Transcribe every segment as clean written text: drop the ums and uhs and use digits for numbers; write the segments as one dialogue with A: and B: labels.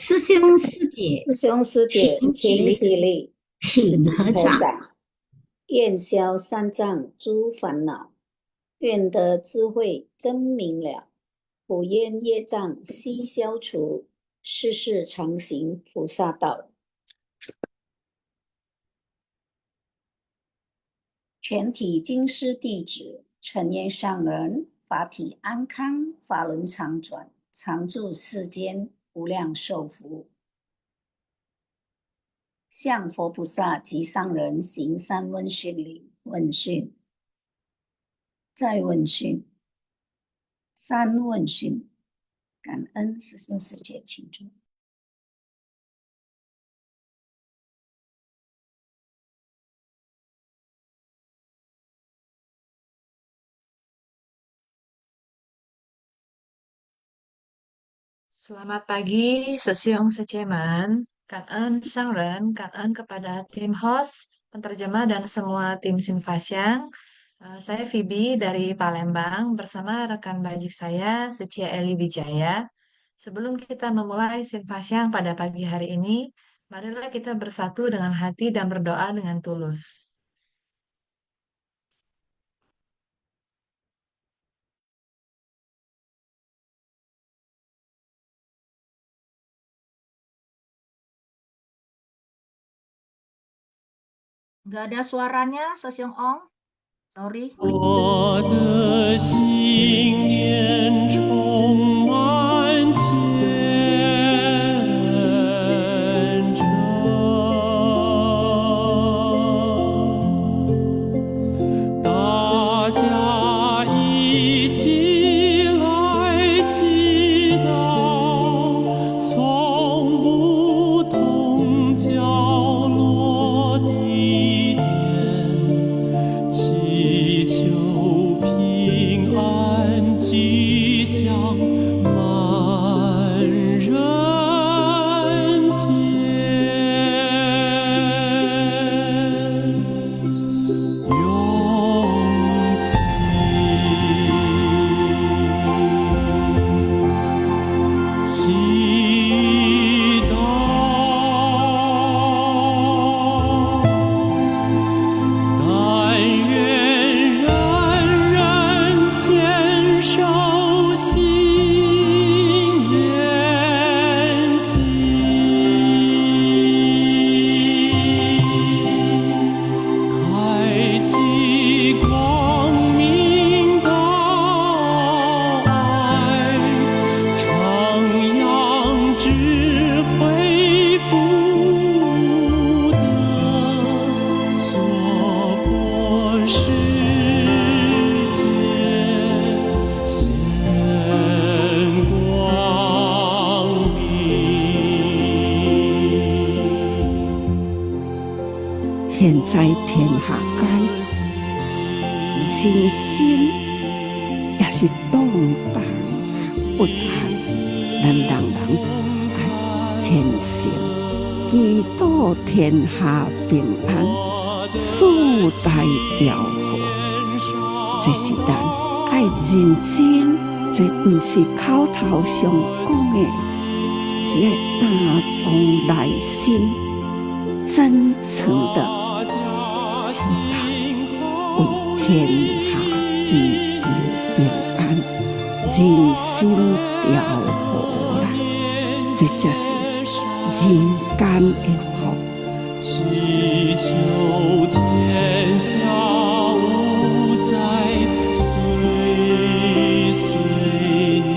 A: 师兄师姐，
B: 师兄师姐，
A: 请起
B: 请起
A: 立，
B: 立，
A: 请合掌。
B: 合掌。愿消三障诸烦恼，愿得智慧真明了。普愿业障悉消除，世世常行菩萨道。全体经师弟子，诚愿上人法体安康，法轮常转，常住世间，无量寿福。向佛菩萨及上人行三问讯礼。问讯，再问讯，三问讯。感恩师兄师姐，请坐。
C: Selamat pagi, Sesiong Seceman. Kangen Sangren, kangen kepada tim host, penterjemah dan semua tim Sinfasyang. Saya Vibi dari Palembang bersama rekan bajik saya, Secia Eli Wijaya. Sebelum kita memulai Sinfasyang pada pagi hari ini, marilah kita bersatu dengan hati dan berdoa dengan tulus.
D: Nggak ada suaranya, Sesiong Ong. Sorry.
E: 我的心念充满虔诚，大家一起来祈祷，从不同角落地点。祈求平安吉祥满人间，永喜祈祷。但愿人人坚守心愿行，开启光明道爱，徜徉智慧福德，所播世界显光明。
F: 现在天下间，人心也是动荡不安，咱人人爱虔诚，祈祷天下平安，四大调和。这是咱爱认真，这不是口头上讲的，是要打从内心真诚的祈祷，为天下祈求平安，人心调和啦，这就是人间的福。
E: 祈求天下无灾，岁岁年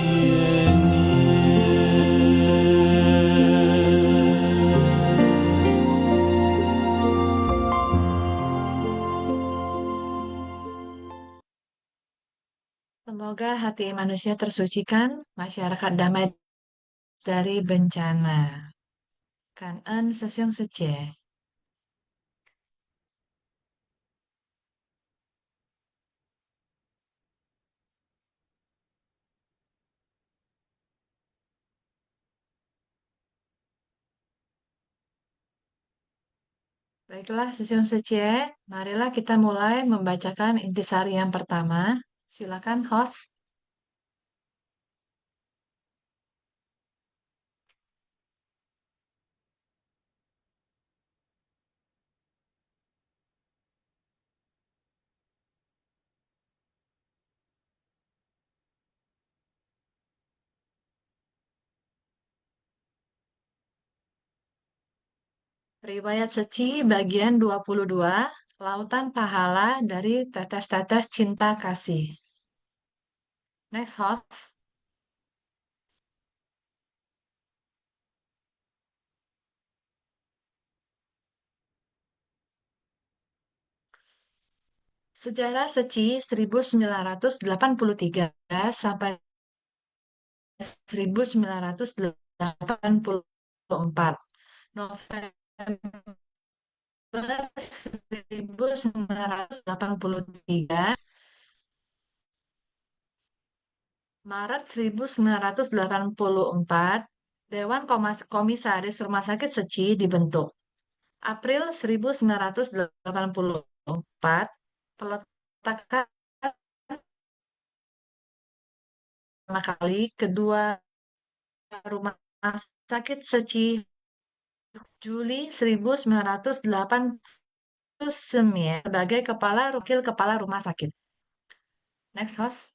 C: Semoga hati manusia tersucikan, masyarakat damai dari bencana. Kangen Sesiong Sece. Baiklah, Sesiong Sece, marilah kita mulai membacakan intisari yang pertama. Silakan, host. Riwayat Seci bagian 22, Lautan Pahala dari Tetes-Tetes Cinta Kasih. Next host. Sejarah Seci 1983 sampai 1984. November 1983, Maret 1984, Dewan Komisaris Rumah Sakit Seci dibentuk. April 1984, peletakan pertama kali kedua rumah sakit Seci. Juli 1989 sebagai wakil kepala rumah sakit. Next host.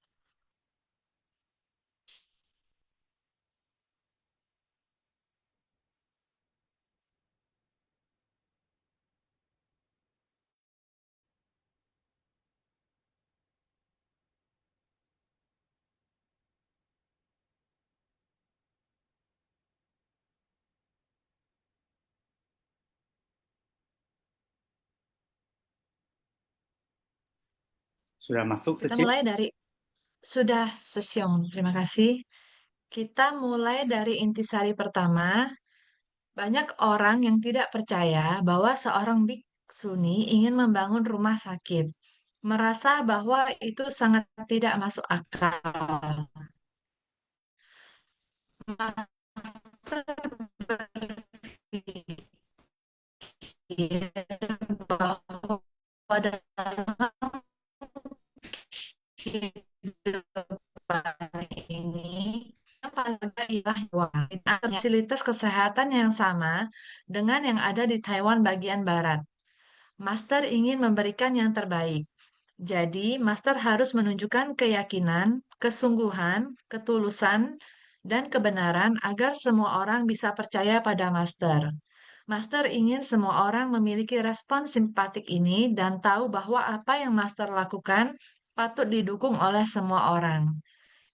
G: Sudah masuk
C: Kita
G: Seci?
C: mulai dari sudah Sesyong. Terima kasih. Kita mulai dari intisari pertama. Banyak orang yang tidak percaya bahwa seorang biksuni ingin membangun rumah sakit. Merasa bahwa itu sangat tidak masuk akal. Master berpikir bahwa dalam kehidupan ini yang paling ada ialah hewan. Fasilitas kesehatan yang sama dengan yang ada di Taiwan bagian barat. Master ingin memberikan yang terbaik. Jadi, Master harus menunjukkan keyakinan, kesungguhan, ketulusan, dan kebenaran agar semua orang bisa percaya pada Master. Master ingin semua orang memiliki respon simpatik ini dan tahu bahwa apa yang Master lakukan patut didukung oleh semua orang.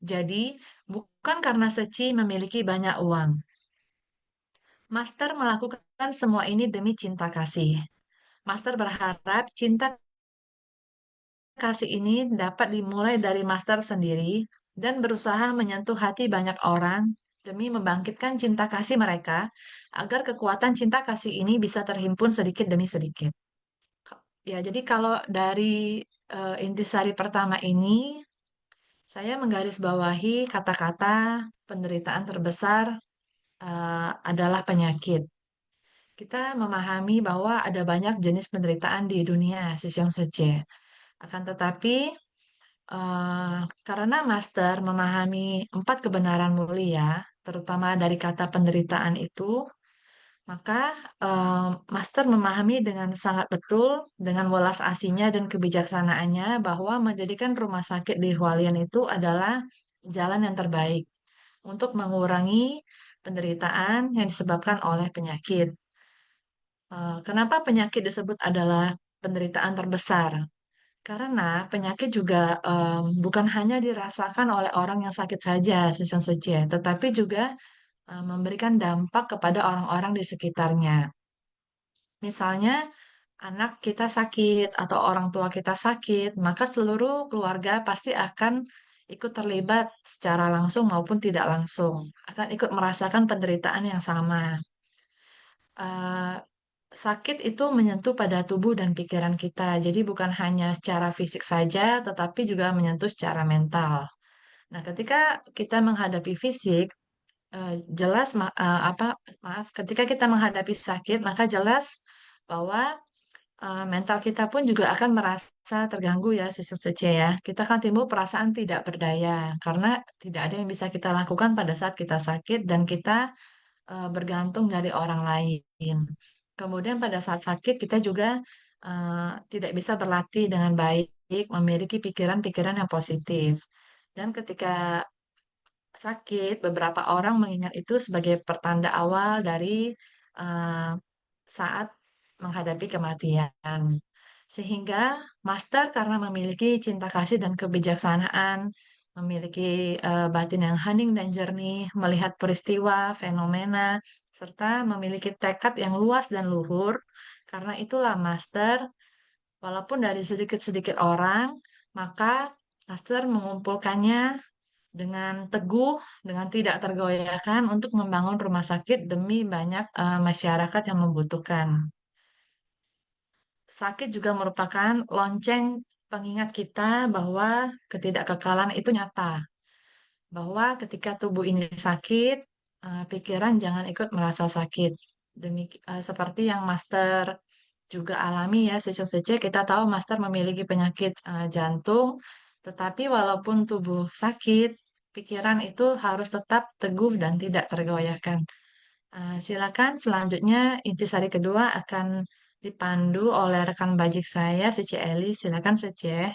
C: Jadi, bukan karena Seci memiliki banyak uang. Master melakukan semua ini demi cinta kasih. Master berharap cinta kasih ini dapat dimulai dari Master sendiri dan berusaha menyentuh hati banyak orang demi membangkitkan cinta kasih mereka agar kekuatan cinta kasih ini bisa terhimpun sedikit demi sedikit. Ya, jadi kalau dari intisari pertama ini, saya menggarisbawahi kata-kata penderitaan terbesar adalah penyakit. Kita memahami bahwa ada banyak jenis penderitaan di dunia, Sisyong Sece. Akan tetapi, karena Master memahami 4 kebenaran mulia, terutama dari kata penderitaan itu, maka Master memahami dengan sangat betul, dengan welas asihnya dan kebijaksanaannya, bahwa mendirikan rumah sakit di Hualien itu adalah jalan yang terbaik untuk mengurangi penderitaan yang disebabkan oleh penyakit. Kenapa penyakit disebut adalah penderitaan terbesar? Karena penyakit juga bukan hanya dirasakan oleh orang yang sakit saja, Session Sece, tetapi juga memberikan dampak kepada orang-orang di sekitarnya. Misalnya, anak kita sakit atau orang tua kita sakit, maka seluruh keluarga pasti akan ikut terlibat secara langsung maupun tidak langsung, akan ikut merasakan penderitaan yang sama. Eh, Sakit itu menyentuh pada tubuh dan pikiran kita, jadi bukan hanya secara fisik saja, tetapi juga menyentuh secara mental. Nah, ketika kita menghadapi fisik, jelas ketika kita menghadapi sakit, maka jelas bahwa mental kita pun juga akan merasa terganggu ya, Sece ya. Kita akan timbul perasaan tidak berdaya karena tidak ada yang bisa kita lakukan pada saat kita sakit dan kita bergantung dari orang lain. Kemudian pada saat sakit kita juga tidak bisa berlatih dengan baik, memiliki pikiran-pikiran yang positif. Dan ketika sakit, beberapa orang mengingat itu sebagai pertanda awal dari eh, saat menghadapi kematian. Sehingga Master karena memiliki cinta kasih dan kebijaksanaan, memiliki batin yang hening dan jernih, melihat peristiwa, fenomena, serta memiliki tekad yang luas dan luhur. Karena itulah Master, walaupun dari sedikit-sedikit orang, maka Master mengumpulkannya dengan teguh, dengan tidak tergoyahkan untuk membangun rumah sakit demi banyak masyarakat yang membutuhkan. Sakit juga merupakan lonceng pengingat kita bahwa ketidakkekalan itu nyata. Bahwa ketika tubuh ini sakit, pikiran jangan ikut merasa sakit. Seperti yang Master juga alami ya, session sece kita tahu Master memiliki penyakit jantung, tetapi walaupun tubuh sakit, pikiran itu harus tetap teguh dan tidak tergoyahkan. Silakan selanjutnya intisari kedua akan dipandu oleh rekan bajik saya, Sece Eli. Silakan Sece.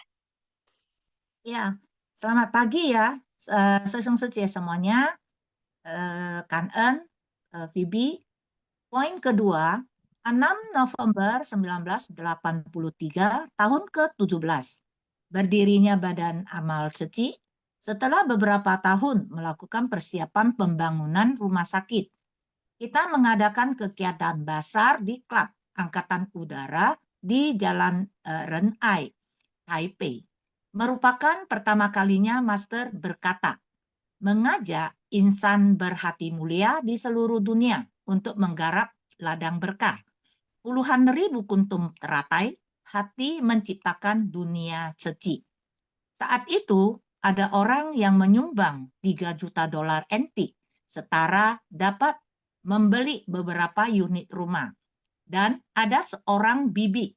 D: Ya, selamat pagi ya, sesung sece semuanya. Kan En, Phoebe. Poin kedua, 6 November 1983, tahun ke-17. Berdirinya Badan Amal Seci setelah beberapa tahun melakukan persiapan pembangunan rumah sakit. Kita mengadakan kegiatan besar di klub Angkatan Udara di Jalan Ren Ai, Taipei. Merupakan pertama kalinya Master berkata, mengajak insan berhati mulia di seluruh dunia untuk menggarap ladang berkah. Puluhan ribu kuntum teratai, hati menciptakan dunia ceci. Saat itu ada orang yang menyumbang 3 juta dolar NT, setara dapat membeli beberapa unit rumah. Dan ada seorang bibi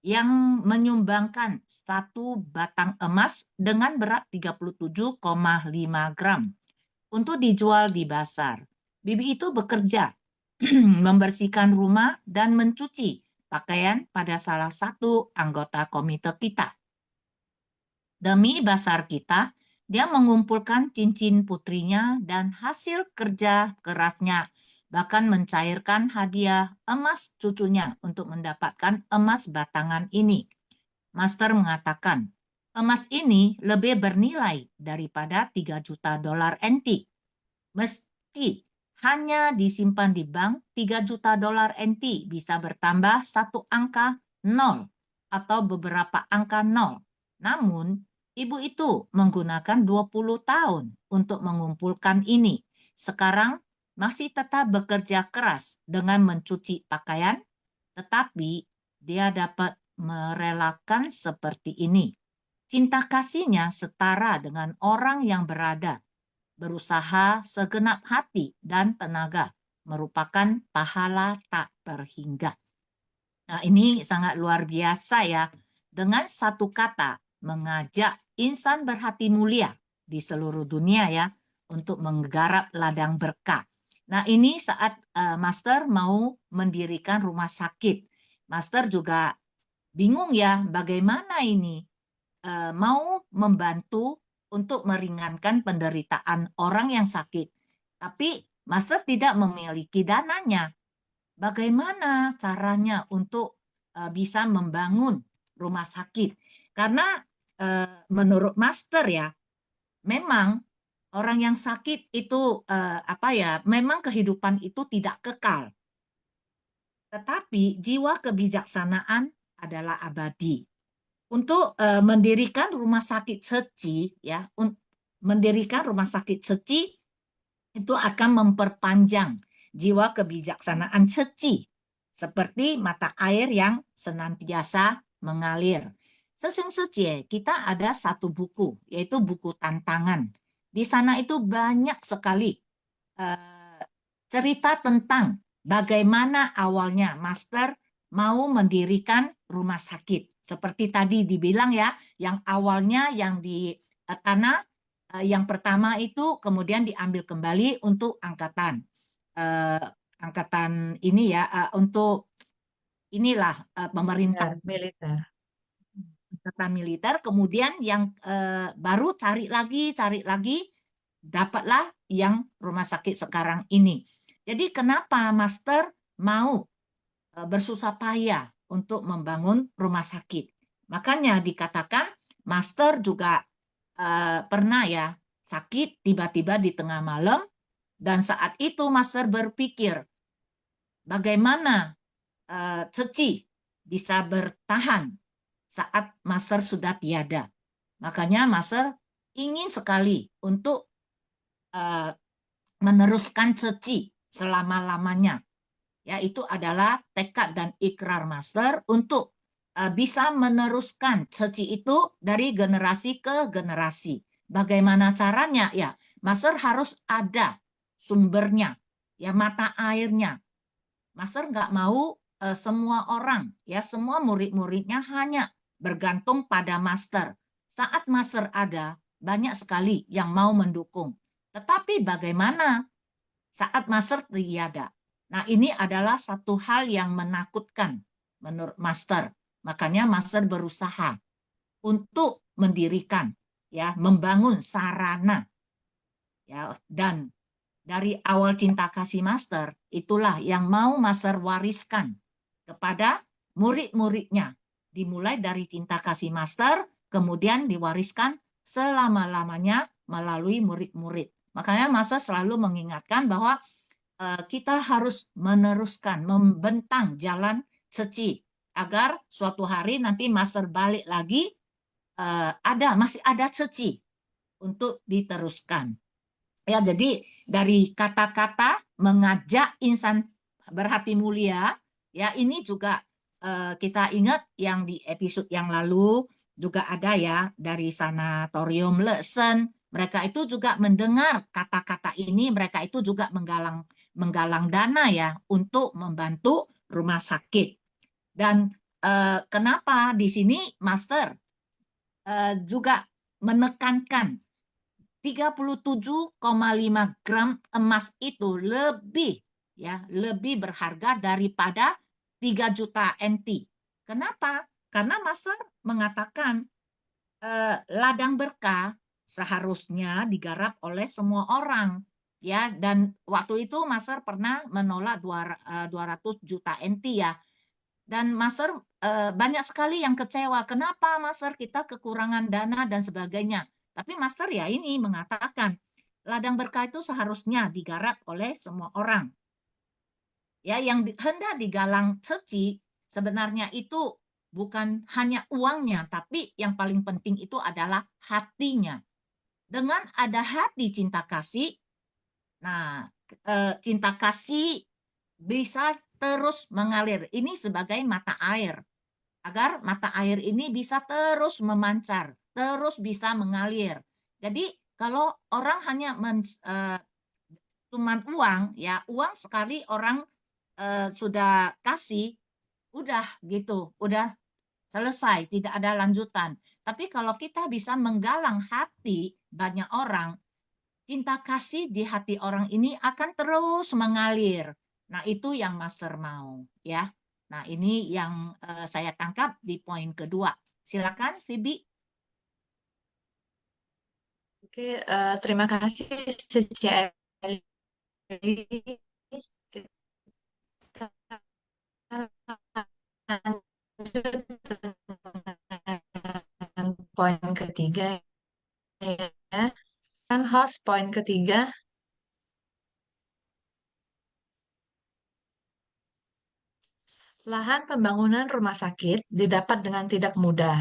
D: yang menyumbangkan 1 batang emas dengan berat 37,5 gram untuk dijual di pasar. Bibi itu bekerja membersihkan rumah dan mencuci pakaian pada salah satu anggota komite kita. Demi pasar kita, dia mengumpulkan cincin putrinya dan hasil kerja kerasnya, bahkan mencairkan hadiah emas cucunya untuk mendapatkan emas batangan ini. Master mengatakan, emas ini lebih bernilai daripada 3 juta dolar NT. Meski hanya disimpan di bank, 3 juta dolar NT bisa bertambah satu angka 0 atau beberapa angka 0. Namun, ibu itu menggunakan 20 tahun untuk mengumpulkan ini. Sekarang masih tetap bekerja keras dengan mencuci pakaian, tetapi dia dapat merelakan seperti ini. Cinta kasihnya setara dengan orang yang berada, berusaha segenap hati dan tenaga, merupakan pahala tak terhingga. Nah, ini sangat luar biasa ya. Dengan satu kata, mengajak insan berhati mulia di seluruh dunia ya, untuk menggarap ladang berkah. Nah, ini saat Master mau mendirikan rumah sakit. Master juga bingung ya, bagaimana ini mau membantu untuk meringankan penderitaan orang yang sakit. Tapi Master tidak memiliki dananya. Bagaimana caranya untuk bisa membangun rumah sakit? Karena menurut Master ya, memang orang yang sakit itu memang kehidupan itu tidak kekal. Tetapi jiwa kebijaksanaan adalah abadi. Untuk mendirikan rumah sakit Seci ya, mendirikan rumah sakit Seci itu akan memperpanjang jiwa kebijaksanaan Seci seperti mata air yang senantiasa mengalir. Sesung Seci, kita ada satu buku, yaitu buku tantangan. Di sana itu banyak sekali cerita tentang bagaimana awalnya Master mau mendirikan rumah sakit. Seperti tadi dibilang ya, yang awalnya yang di tanah, yang pertama itu kemudian diambil kembali untuk angkatan ini ya, untuk inilah pemerintah
C: Militer.
D: angkatan militer. Kemudian yang baru cari lagi, dapatlah yang rumah sakit sekarang ini. Jadi kenapa Master mau bersusah payah untuk membangun rumah sakit. Makanya dikatakan Master juga pernah ya sakit tiba-tiba di tengah malam, dan saat itu Master berpikir bagaimana Ceci bisa bertahan saat Master sudah tiada. Makanya Master ingin sekali untuk meneruskan Ceci selama-lamanya. Ya, itu adalah tekad dan ikrar Master untuk bisa meneruskan Ceci itu dari generasi ke generasi. Bagaimana caranya? Ya, Master harus ada sumbernya, ya, mata airnya. Master nggak mau semua orang, ya, semua murid-muridnya hanya bergantung pada Master. Saat Master ada, banyak sekali yang mau mendukung. Tetapi bagaimana saat Master tiada? Nah, ini adalah satu hal yang menakutkan menurut Master. Makanya Master berusaha untuk mendirikan, ya, membangun sarana, ya, dan dari awal cinta kasih Master, itulah yang mau Master wariskan kepada murid-muridnya. Dimulai dari cinta kasih Master, kemudian diwariskan selama-lamanya melalui murid-murid. Makanya Master selalu mengingatkan bahwa kita harus meneruskan, membentang jalan Ceci, agar suatu hari nanti Master balik lagi, masih ada Ceci untuk diteruskan. Ya, jadi dari kata-kata mengajak insan berhati mulia, ya, ini juga kita ingat yang di episode yang lalu juga ada ya dari sanatorium Lesen. Mereka itu juga mendengar kata-kata ini, mereka itu juga menggalang dana ya untuk membantu rumah sakit. Dan kenapa di sini Master juga menekankan 37,5 gram emas itu lebih berharga daripada 3 juta NT. Kenapa? Karena Master mengatakan ladang berkah seharusnya digarap oleh semua orang, ya, dan waktu itu Master pernah menolak 200 juta NT ya. Dan Master banyak sekali yang kecewa. Kenapa Master kita kekurangan dana dan sebagainya. Tapi Master ya ini mengatakan ladang berkah itu seharusnya digarap oleh semua orang. Ya, yang hendak digalang Ceci sebenarnya itu bukan hanya uangnya, tapi yang paling penting itu adalah hatinya. Dengan ada hati cinta kasih, nah, cinta kasih bisa terus mengalir. Ini sebagai mata air. Agar mata air ini bisa terus memancar, terus bisa mengalir. Jadi kalau orang hanya cuman uang, ya, uang sekali orang sudah kasih, udah gitu, udah selesai, tidak ada lanjutan. Tapi kalau kita bisa menggalang hati banyak orang, cinta kasih di hati orang ini akan terus mengalir. Nah, itu yang Master mau, ya. Nah, ini yang saya tangkap di poin kedua. Silakan, Phoebe.
C: Oke, terima kasih Ceci. Kita lanjut dengan poin ketiga ya. Kan host poin ketiga. Lahan pembangunan rumah sakit didapat dengan tidak mudah.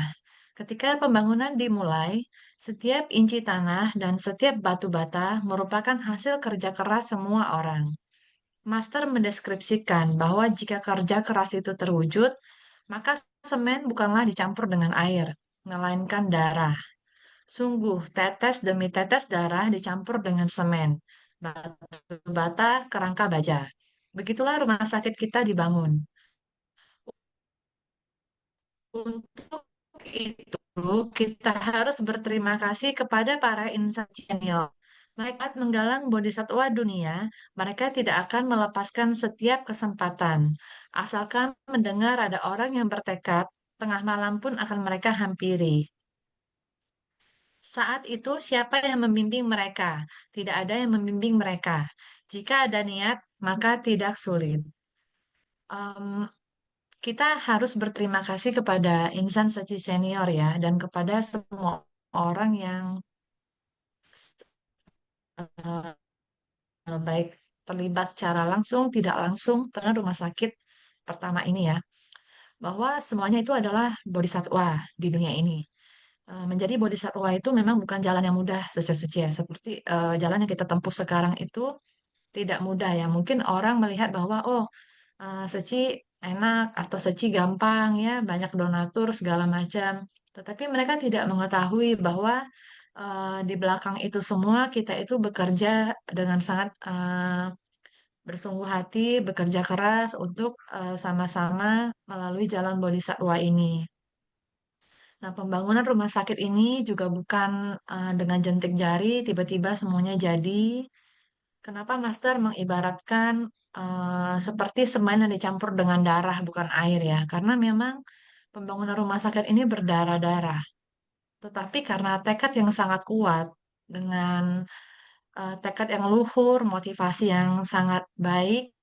C: Ketika pembangunan dimulai, setiap inci tanah dan setiap batu bata merupakan hasil kerja keras semua orang. Master mendeskripsikan bahwa jika kerja keras itu terwujud, maka semen bukanlah dicampur dengan air, melainkan darah. Sungguh, tetes demi tetes darah dicampur dengan semen, batu bata, kerangka baja. Begitulah rumah sakit kita dibangun. Untuk itu, kita harus berterima kasih kepada para insan senior. Mereka menggalang bodhisatwa dunia, mereka tidak akan melepaskan setiap kesempatan. Asalkan mendengar ada orang yang bertekad, tengah malam pun akan mereka hampiri. Saat itu, siapa yang membimbing mereka? Tidak ada yang membimbing mereka. Jika ada niat, maka tidak sulit. kita harus berterima kasih kepada insan Seci senior ya, dan kepada semua orang yang eh, baik terlibat secara langsung, tidak langsung dengan rumah sakit pertama ini ya, bahwa semuanya itu adalah bodhisatwa di dunia ini. Menjadi bodhisatwa itu memang bukan jalan yang mudah, Seci ya. Seperti jalan yang kita tempuh sekarang itu tidak mudah ya. Mungkin orang melihat bahwa oh Seci enak atau Seci gampang ya, banyak donatur segala macam. Tetapi mereka tidak mengetahui bahwa di belakang itu semua kita itu bekerja dengan sangat bersungguh hati, bekerja keras untuk sama-sama melalui jalan bodhisatwa ini. Nah, pembangunan rumah sakit ini juga bukan dengan jentik jari tiba-tiba semuanya jadi. Kenapa Master mengibaratkan seperti semen yang dicampur dengan darah bukan air ya? Karena memang pembangunan rumah sakit ini berdarah-darah. Tetapi karena tekad yang sangat kuat dengan tekad yang luhur, motivasi yang sangat baik,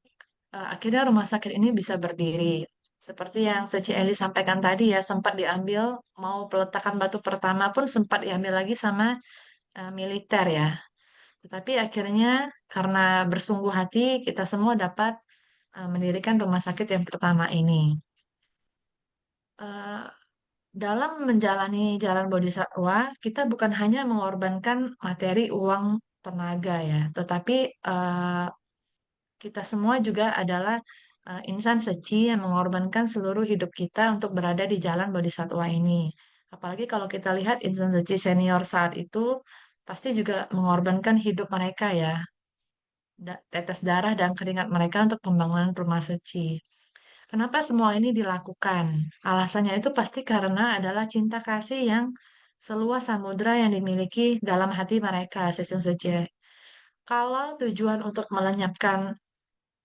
C: akhirnya rumah sakit ini bisa berdiri. Seperti yang Seci Eli sampaikan tadi ya, sempat diambil, mau peletakan batu pertama pun sempat diambil lagi sama militer ya. Tetapi akhirnya karena bersungguh hati, kita semua dapat mendirikan rumah sakit yang pertama ini. Eh, dalam menjalani jalan bodhisattva, kita bukan hanya mengorbankan materi, uang, tenaga ya, tetapi kita semua juga adalah insan seci yang mengorbankan seluruh hidup kita untuk berada di jalan bodhisattva ini. Apalagi kalau kita lihat insan seci senior saat itu pasti juga mengorbankan hidup mereka ya, tetes darah dan keringat mereka untuk pembangunan rumah seci. Kenapa semua ini dilakukan? Alasannya itu pasti karena adalah cinta kasih yang seluas samudra yang dimiliki dalam hati mereka, sesung seci. Kalau tujuan untuk melenyapkan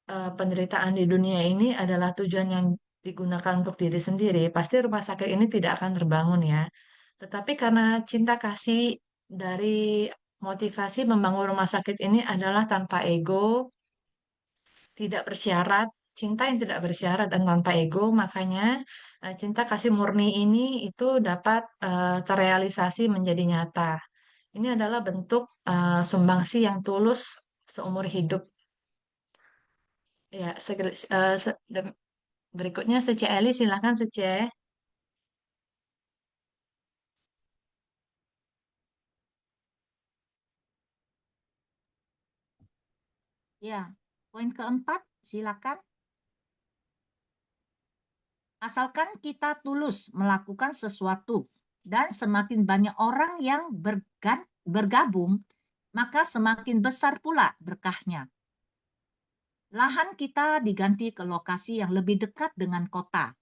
C: penderitaan di dunia ini adalah tujuan yang digunakan untuk diri sendiri, pasti rumah sakit ini tidak akan terbangun ya. Tetapi karena cinta kasih dari motivasi membangun rumah sakit ini adalah tanpa ego, tidak bersyarat, cinta yang tidak bersyarat dan tanpa ego, makanya cinta kasih murni ini itu dapat terrealisasi menjadi nyata. Ini adalah bentuk sumbangsi yang tulus seumur hidup. Ya, berikutnya Sece Eli, silakan Sece.
D: Ya, poin keempat, silakan. Asalkan kita tulus melakukan sesuatu dan semakin banyak orang yang bergabung, maka semakin besar pula berkahnya. Lahan kita diganti ke lokasi yang lebih dekat dengan kota.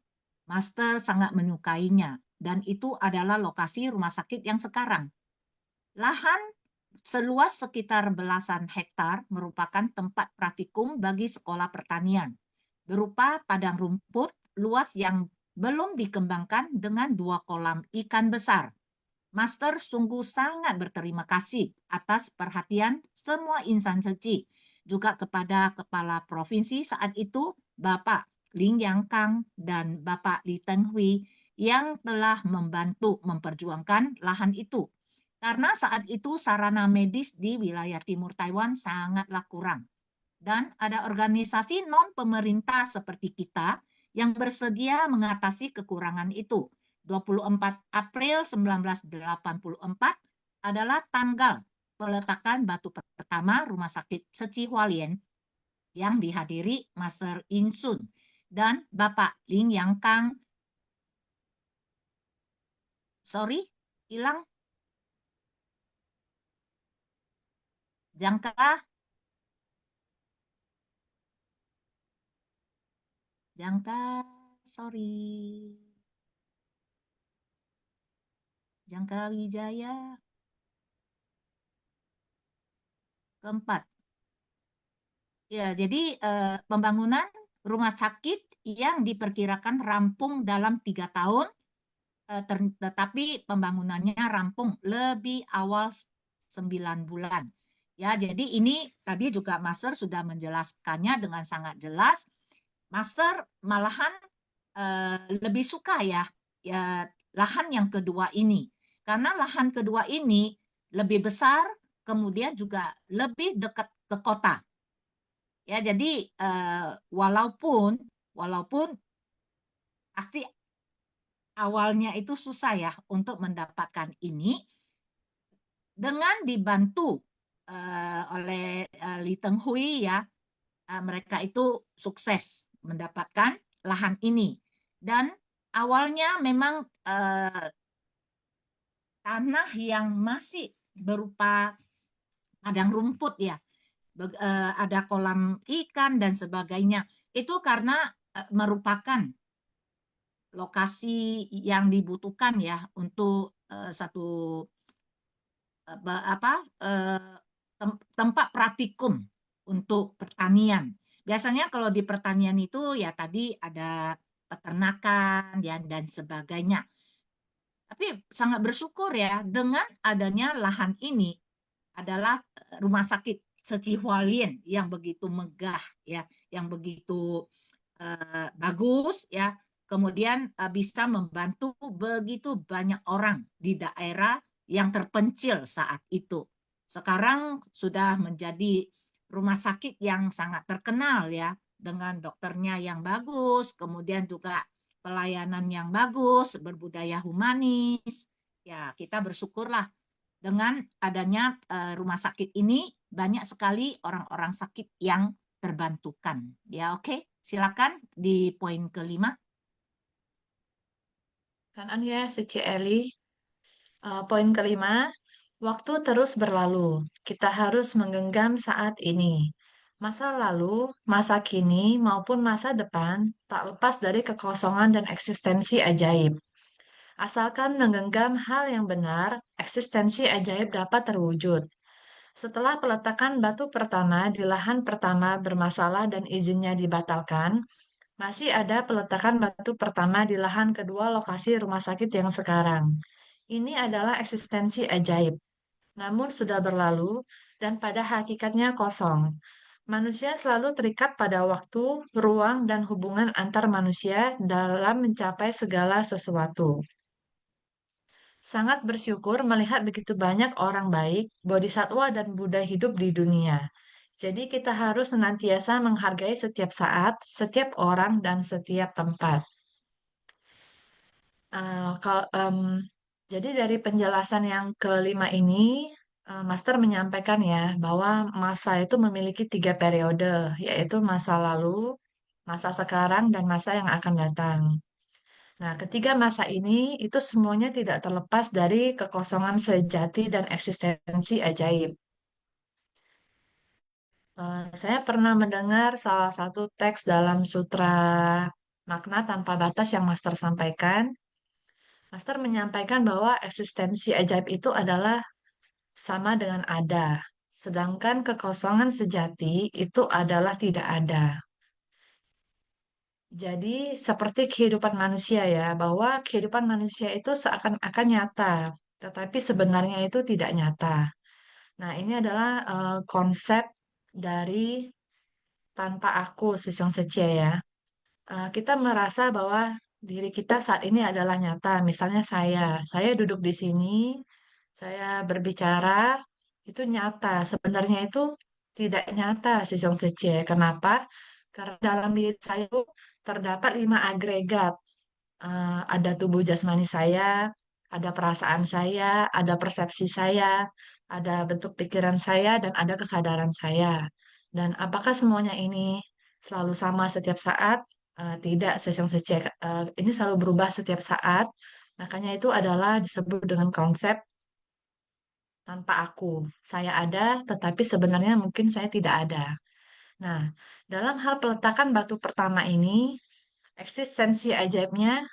D: Master sangat menyukainya, dan itu adalah lokasi rumah sakit yang sekarang. Lahan seluas sekitar belasan hektar merupakan tempat praktikum bagi sekolah pertanian, berupa padang rumput luas yang belum dikembangkan dengan 2 kolam ikan besar. Master sungguh sangat berterima kasih atas perhatian semua insan seci, juga kepada Kepala Provinsi saat itu, Bapak Ling Yang Kang dan Bapak Li Tenghui, yang telah membantu memperjuangkan lahan itu. Karena saat itu sarana medis di wilayah timur Taiwan sangatlah kurang. Dan ada organisasi non-pemerintah seperti kita yang bersedia mengatasi kekurangan itu. 24 April 1984 adalah tanggal peletakan batu pertama Rumah Sakit Seci Hualien yang dihadiri Master Insun dan Bapak Ling Yang Kang. Sorry, hilang. Jangka sorry. Jangka Wijaya. Keempat. Ya, jadi pembangunan rumah sakit yang diperkirakan rampung dalam 3 tahun, tetapi pembangunannya rampung lebih awal 9 bulan. Ya, jadi ini tadi juga Master sudah menjelaskannya dengan sangat jelas. Master malahan lebih suka ya lahan yang kedua ini. Karena lahan kedua ini lebih besar, kemudian juga lebih dekat ke kota. Ya, jadi walaupun pasti awalnya itu susah ya untuk mendapatkan ini, dengan dibantu oleh Li Tenghui ya, mereka itu sukses mendapatkan lahan ini. Dan awalnya memang tanah yang masih berupa padang rumput ya, ada kolam ikan dan sebagainya. Itu karena merupakan lokasi yang dibutuhkan ya untuk satu tempat praktikum untuk pertanian. Biasanya kalau di pertanian itu ya tadi ada peternakan ya dan sebagainya. Tapi sangat bersyukur ya dengan adanya lahan ini adalah rumah sakit Seci Hualien yang begitu megah ya, yang begitu bagus ya, kemudian bisa membantu begitu banyak orang di daerah yang terpencil saat itu. Sekarang sudah menjadi rumah sakit yang sangat terkenal ya, dengan dokternya yang bagus, kemudian juga pelayanan yang bagus, berbudaya humanis. Ya, kita bersyukurlah dengan adanya rumah sakit ini banyak sekali orang-orang sakit yang terbantukan. Ya, oke. Silakan di poin kelima.
C: Kanan ya, Seci Eli. Poin kelima, waktu terus berlalu. Kita harus menggenggam saat ini. Masa lalu, masa kini, maupun masa depan tak lepas dari kekosongan dan eksistensi ajaib. Asalkan menggenggam hal yang benar, eksistensi ajaib dapat terwujud. Setelah peletakan batu pertama di lahan pertama bermasalah dan izinnya dibatalkan, masih ada peletakan batu pertama di lahan kedua lokasi rumah sakit yang sekarang. Ini adalah eksistensi ajaib, namun sudah berlalu dan pada hakikatnya kosong. Manusia selalu terikat pada waktu, ruang, dan hubungan antar manusia dalam mencapai segala sesuatu. Sangat bersyukur melihat begitu banyak orang baik, bodhisatwa dan Buddha hidup di dunia. Jadi kita harus senantiasa menghargai setiap saat, setiap orang, dan setiap tempat. Jadi dari penjelasan yang kelima ini, Master menyampaikan ya bahwa masa itu memiliki 3 periode, yaitu masa lalu, masa sekarang, dan masa yang akan datang. Nah, ketiga masa ini itu semuanya tidak terlepas dari kekosongan sejati dan eksistensi ajaib. Saya pernah mendengar salah satu teks dalam Sutra Makna Tanpa Batas yang Master sampaikan. Master menyampaikan bahwa eksistensi ajaib itu adalah sama dengan ada, sedangkan kekosongan sejati itu adalah tidak ada. Jadi, seperti kehidupan manusia ya, bahwa kehidupan manusia itu seakan-akan nyata, tetapi sebenarnya itu tidak nyata. Nah, ini adalah konsep dari tanpa aku, Sisong Seche ya. Kita merasa bahwa diri kita saat ini adalah nyata. Misalnya saya duduk di sini, saya berbicara, itu nyata. Sebenarnya itu tidak nyata, Sisong Seche. Kenapa? Karena dalam diri saya itu terdapat 5 agregat. Ada tubuh jasmani saya, ada perasaan saya, ada persepsi saya, ada bentuk pikiran saya, dan ada kesadaran saya. Dan apakah semuanya ini selalu sama setiap saat? Tidak, sesong secek. Ini selalu berubah setiap saat. Makanya itu adalah disebut dengan konsep tanpa aku. Saya ada, tetapi sebenarnya mungkin saya tidak ada. Nah, dalam hal peletakan batu pertama ini, eksistensi ajaibnya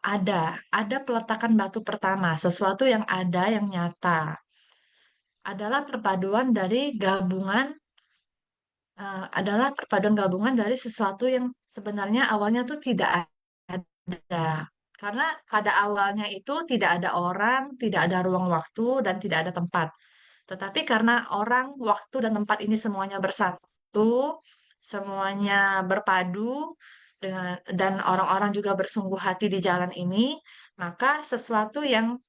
C: ada peletakan batu pertama, sesuatu yang ada, yang nyata, adalah perpaduan dari gabungan, adalah perpaduan gabungan dari sesuatu yang sebenarnya awalnya tuh tidak ada. Karena pada awalnya itu tidak ada orang, tidak ada ruang waktu, dan tidak ada tempat. Tetapi karena orang, waktu, dan tempat ini semuanya bersatu, semuanya berpadu, dan orang-orang juga bersungguh hati di jalan ini, maka sesuatu yang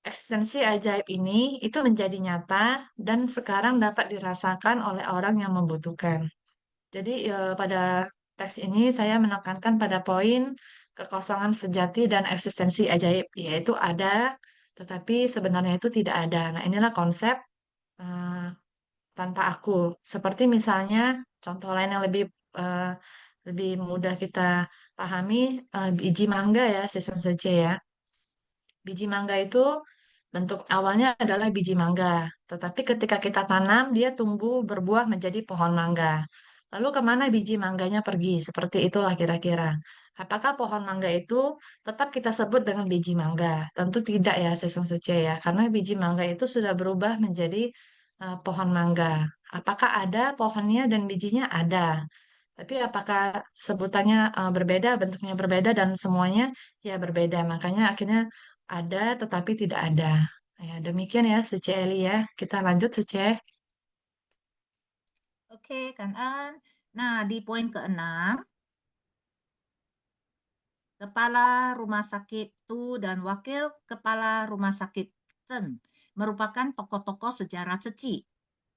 C: eksistensi ajaib ini itu menjadi nyata dan sekarang dapat dirasakan oleh orang yang membutuhkan. Jadi pada teks ini saya menekankan pada poin kekosongan sejati dan eksistensi ajaib, yaitu ada, tetapi sebenarnya itu tidak ada. Nah, inilah konsep eh, tanpa aku. Seperti misalnya contoh lain yang eh, lebih mudah kita pahami, biji mangga ya, season saja ya. Biji mangga itu bentuk awalnya adalah biji mangga, tetapi ketika kita tanam, dia tumbuh berbuah menjadi pohon mangga. Lalu kemana biji mangganya pergi? Seperti itulah kira-kira. Apakah pohon mangga itu tetap kita sebut dengan biji mangga? Tentu tidak ya, Sesung Sece ya, karena biji mangga itu sudah berubah menjadi pohon mangga. Apakah ada pohonnya dan bijinya? Ada. Tapi apakah sebutannya berbeda, bentuknya berbeda, dan semuanya ya berbeda. Makanya akhirnya ada tetapi tidak ada. Ya, demikian ya, Sece Eli ya. Kita lanjut, Sece.
D: Oke, Kan An. Nah, di poin ke-6, Kepala Rumah Sakit Tu dan Wakil Kepala Rumah Sakit Chen merupakan tokoh-tokoh sejarah Ceci.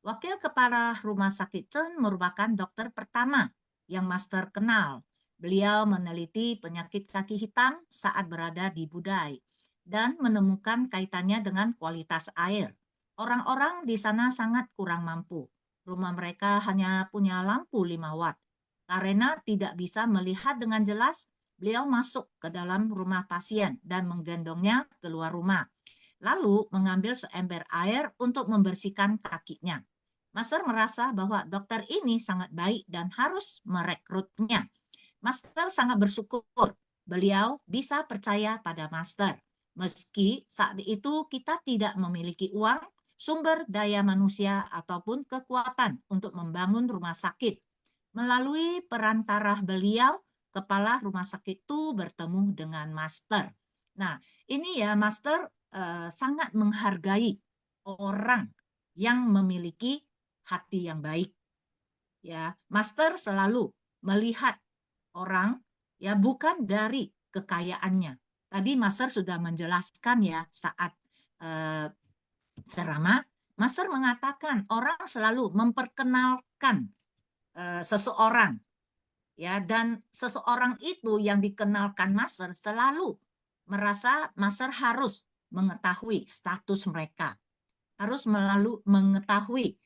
D: Wakil Kepala Rumah Sakit Chen merupakan dokter pertama yang Master kenal. Beliau meneliti penyakit kaki hitam saat berada di Budai dan menemukan kaitannya dengan kualitas air. Orang-orang di sana sangat kurang mampu. Rumah mereka hanya punya lampu 5 watt. Karena tidak bisa melihat dengan jelas, beliau masuk ke dalam rumah pasien dan menggendongnya keluar rumah. Lalu mengambil seember air untuk membersihkan kakinya. Master merasa bahwa dokter ini sangat baik dan harus merekrutnya. Master sangat bersyukur beliau bisa percaya pada Master. Meski saat itu kita tidak memiliki uang, sumber daya manusia, ataupun kekuatan untuk membangun rumah sakit. Melalui perantara beliau, kepala rumah sakit itu bertemu dengan Master. Nah, ini ya Master sangat menghargai orang yang memiliki hati yang baik. Ya, Master selalu melihat orang ya bukan dari kekayaannya. Tadi Master sudah menjelaskan ya saat ceramah, Master mengatakan orang selalu memperkenalkan seseorang ya, dan seseorang itu yang dikenalkan Master selalu merasa Master harus mengetahui status mereka, harus mengetahui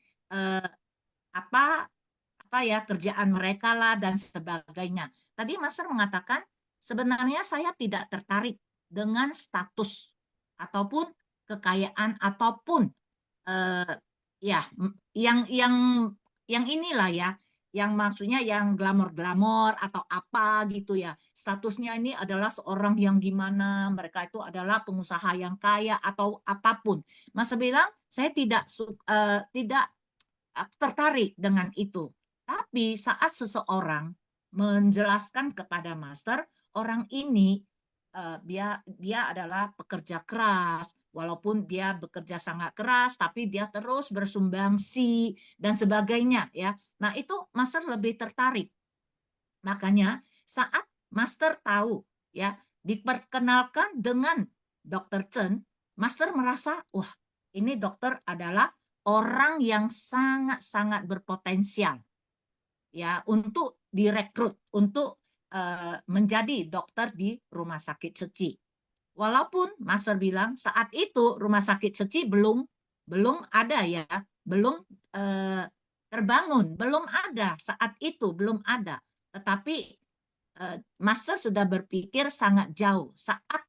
D: apa ya kerjaan mereka lah dan sebagainya. Tadi Master mengatakan sebenarnya saya tidak tertarik dengan status ataupun kekayaan ataupun ya yang inilah ya, yang maksudnya yang glamor-glamor atau apa gitu ya. Statusnya ini adalah seorang yang gimana, mereka itu adalah pengusaha yang kaya atau apapun. Mas bilang saya tidak tertarik dengan itu. Tapi saat seseorang menjelaskan kepada Master, orang ini dia adalah pekerja keras, walaupun dia bekerja sangat keras, tapi dia terus bersumbangsi dan sebagainya ya. Nah itu Master lebih tertarik. Makanya saat Master tahu ya diperkenalkan dengan Dr. Chen, Master merasa wah ini dokter adalah orang yang sangat-sangat berpotensial ya untuk direkrut untuk menjadi dokter di Rumah Sakit Ceci. Walaupun Master bilang saat itu Rumah Sakit Ceci belum ada ya, belum terbangun, belum ada saat itu, belum ada. Tetapi Master sudah berpikir sangat jauh. Saat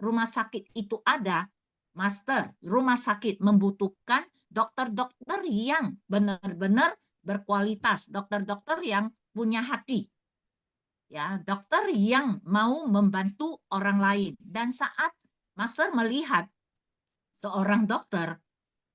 D: rumah sakit itu ada, Master, rumah sakit membutuhkan dokter-dokter yang benar-benar berkualitas, dokter-dokter yang punya hati. Ya, dokter yang mau membantu orang lain. Dan saat Master melihat seorang dokter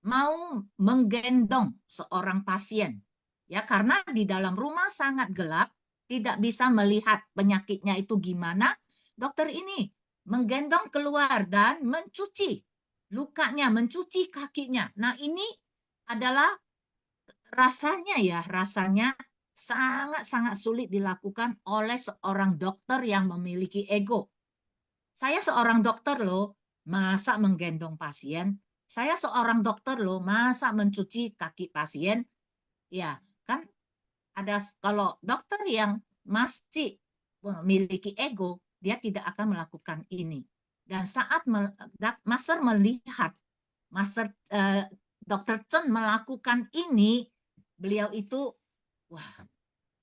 D: mau menggendong seorang pasien, ya karena di dalam rumah sangat gelap, tidak bisa melihat penyakitnya itu gimana, dokter ini menggendong keluar dan mencuci lukanya, mencuci kakinya. Nah ini adalah rasanya sangat-sangat sulit dilakukan oleh seorang dokter yang memiliki ego. Saya seorang dokter loh, masa menggendong pasien? Saya seorang dokter loh, masa mencuci kaki pasien? Ya, kan ada kalau dokter yang masih memiliki ego, dia tidak akan melakukan ini. Dan saat Master melihat Dr. Chen melakukan ini, beliau itu wah,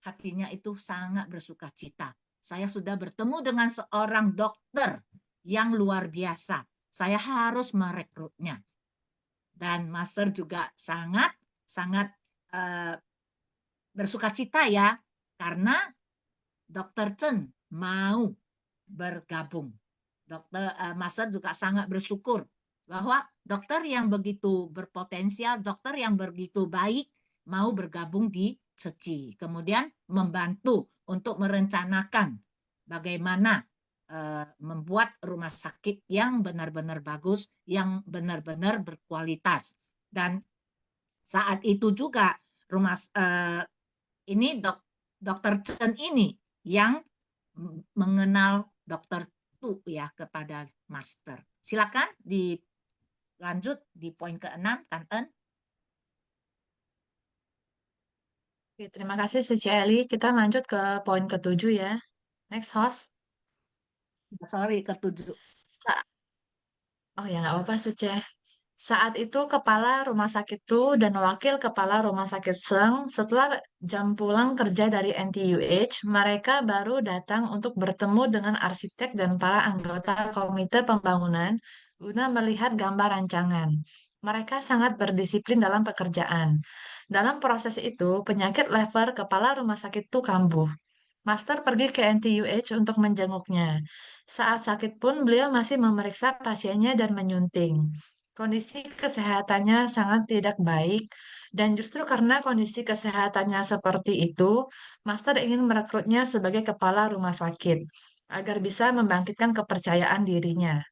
D: hatinya itu sangat bersuka cita. Saya sudah bertemu dengan seorang dokter yang luar biasa. Saya harus merekrutnya. Dan Master juga sangat bersuka cita ya, karena Dr. Chen mau bergabung. Master juga sangat bersyukur bahwa dokter yang begitu berpotensial, dokter yang begitu baik mau bergabung di CECI. Kemudian membantu untuk merencanakan bagaimana membuat rumah sakit yang benar-benar bagus, yang benar-benar berkualitas. Dan saat itu juga Dr. Chen ini yang mengenal Dr. Tu ya kepada Master. Silakan dilanjut di poin ke-6, Kan En.
C: Oke, terima kasih Cici Eli. Kita lanjut ke poin ke-7 ya. Next host.
D: Sorry, ke-7.
C: Oh ya, nggak apa-apa Cici. Saat itu kepala rumah sakit Tu dan wakil kepala rumah sakit Seng setelah jam pulang kerja dari NTUH, mereka baru datang untuk bertemu dengan arsitek dan para anggota komite pembangunan guna melihat gambar rancangan. Mereka sangat berdisiplin dalam pekerjaan. Dalam proses itu, penyakit lever kepala rumah sakit Tu kambuh. Master pergi ke NTUH untuk menjenguknya. Saat sakit pun beliau masih memeriksa pasiennya dan menyunting. Kondisi kesehatannya sangat tidak baik, dan justru karena kondisi kesehatannya seperti itu, Master ingin merekrutnya sebagai kepala rumah sakit agar bisa membangkitkan kepercayaan dirinya.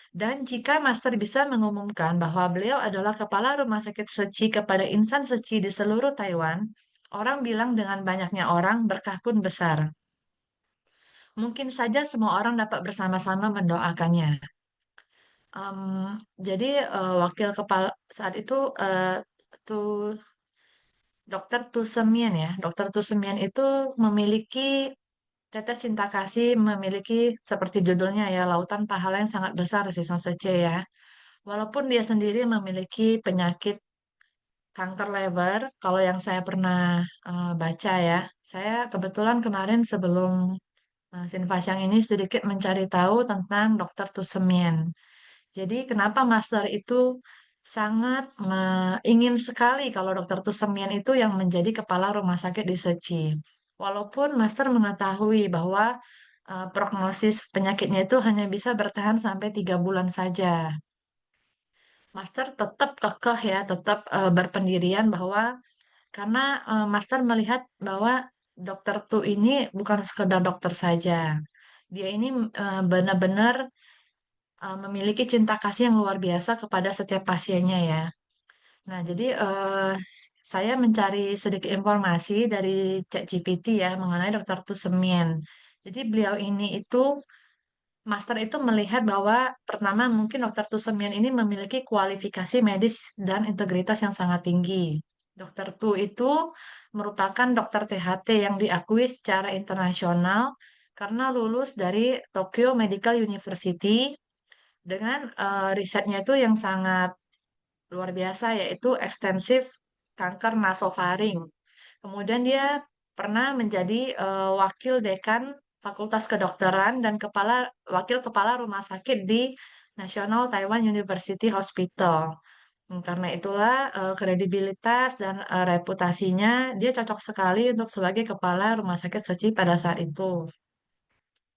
C: Dan jika Master bisa mengumumkan bahwa beliau adalah kepala rumah sakit Seci kepada insan Seci di seluruh Taiwan, orang bilang dengan banyaknya orang berkah pun besar. Mungkin saja semua orang dapat bersama-sama mendoakannya. Em, jadi wakil kepala saat itu tuh Dokter Tu Semien ya, Dokter Tu Semien itu memiliki tetes cinta kasih, memiliki seperti judulnya ya, lautan pahala yang sangat besar si Song Sece ya. Walaupun dia sendiri memiliki penyakit kanker lever, kalau yang saya pernah baca ya, saya kebetulan kemarin sebelum Sinfas yang ini sedikit mencari tahu tentang Dokter Tu Semien. Jadi kenapa Master itu sangat ingin sekali kalau Dokter Tusemian itu yang menjadi kepala rumah sakit di Seci. Walaupun Master mengetahui bahwa prognosis penyakitnya itu hanya bisa bertahan sampai 3 bulan saja. Master tetap kekeh ya, tetap berpendirian bahwa karena Master melihat bahwa Dokter Tu ini bukan sekedar dokter saja. Dia ini benar-benar memiliki cinta kasih yang luar biasa kepada setiap pasiennya ya. Nah, jadi saya mencari sedikit informasi dari ChatGPT ya mengenai Dokter Tussemien. Jadi beliau ini itu Master itu melihat bahwa pertama mungkin Dokter Tussemien ini memiliki kualifikasi medis dan integritas yang sangat tinggi. Dokter Tu itu merupakan dokter THT yang diakui secara internasional karena lulus dari Tokyo Medical University dengan risetnya itu yang sangat luar biasa yaitu ekstensif kanker nasofaring. Kemudian dia pernah menjadi wakil dekan Fakultas Kedokteran dan wakil kepala rumah sakit di National Taiwan University Hospital. Karena itulah kredibilitas dan reputasinya dia cocok sekali untuk sebagai kepala rumah sakit Seci pada saat itu.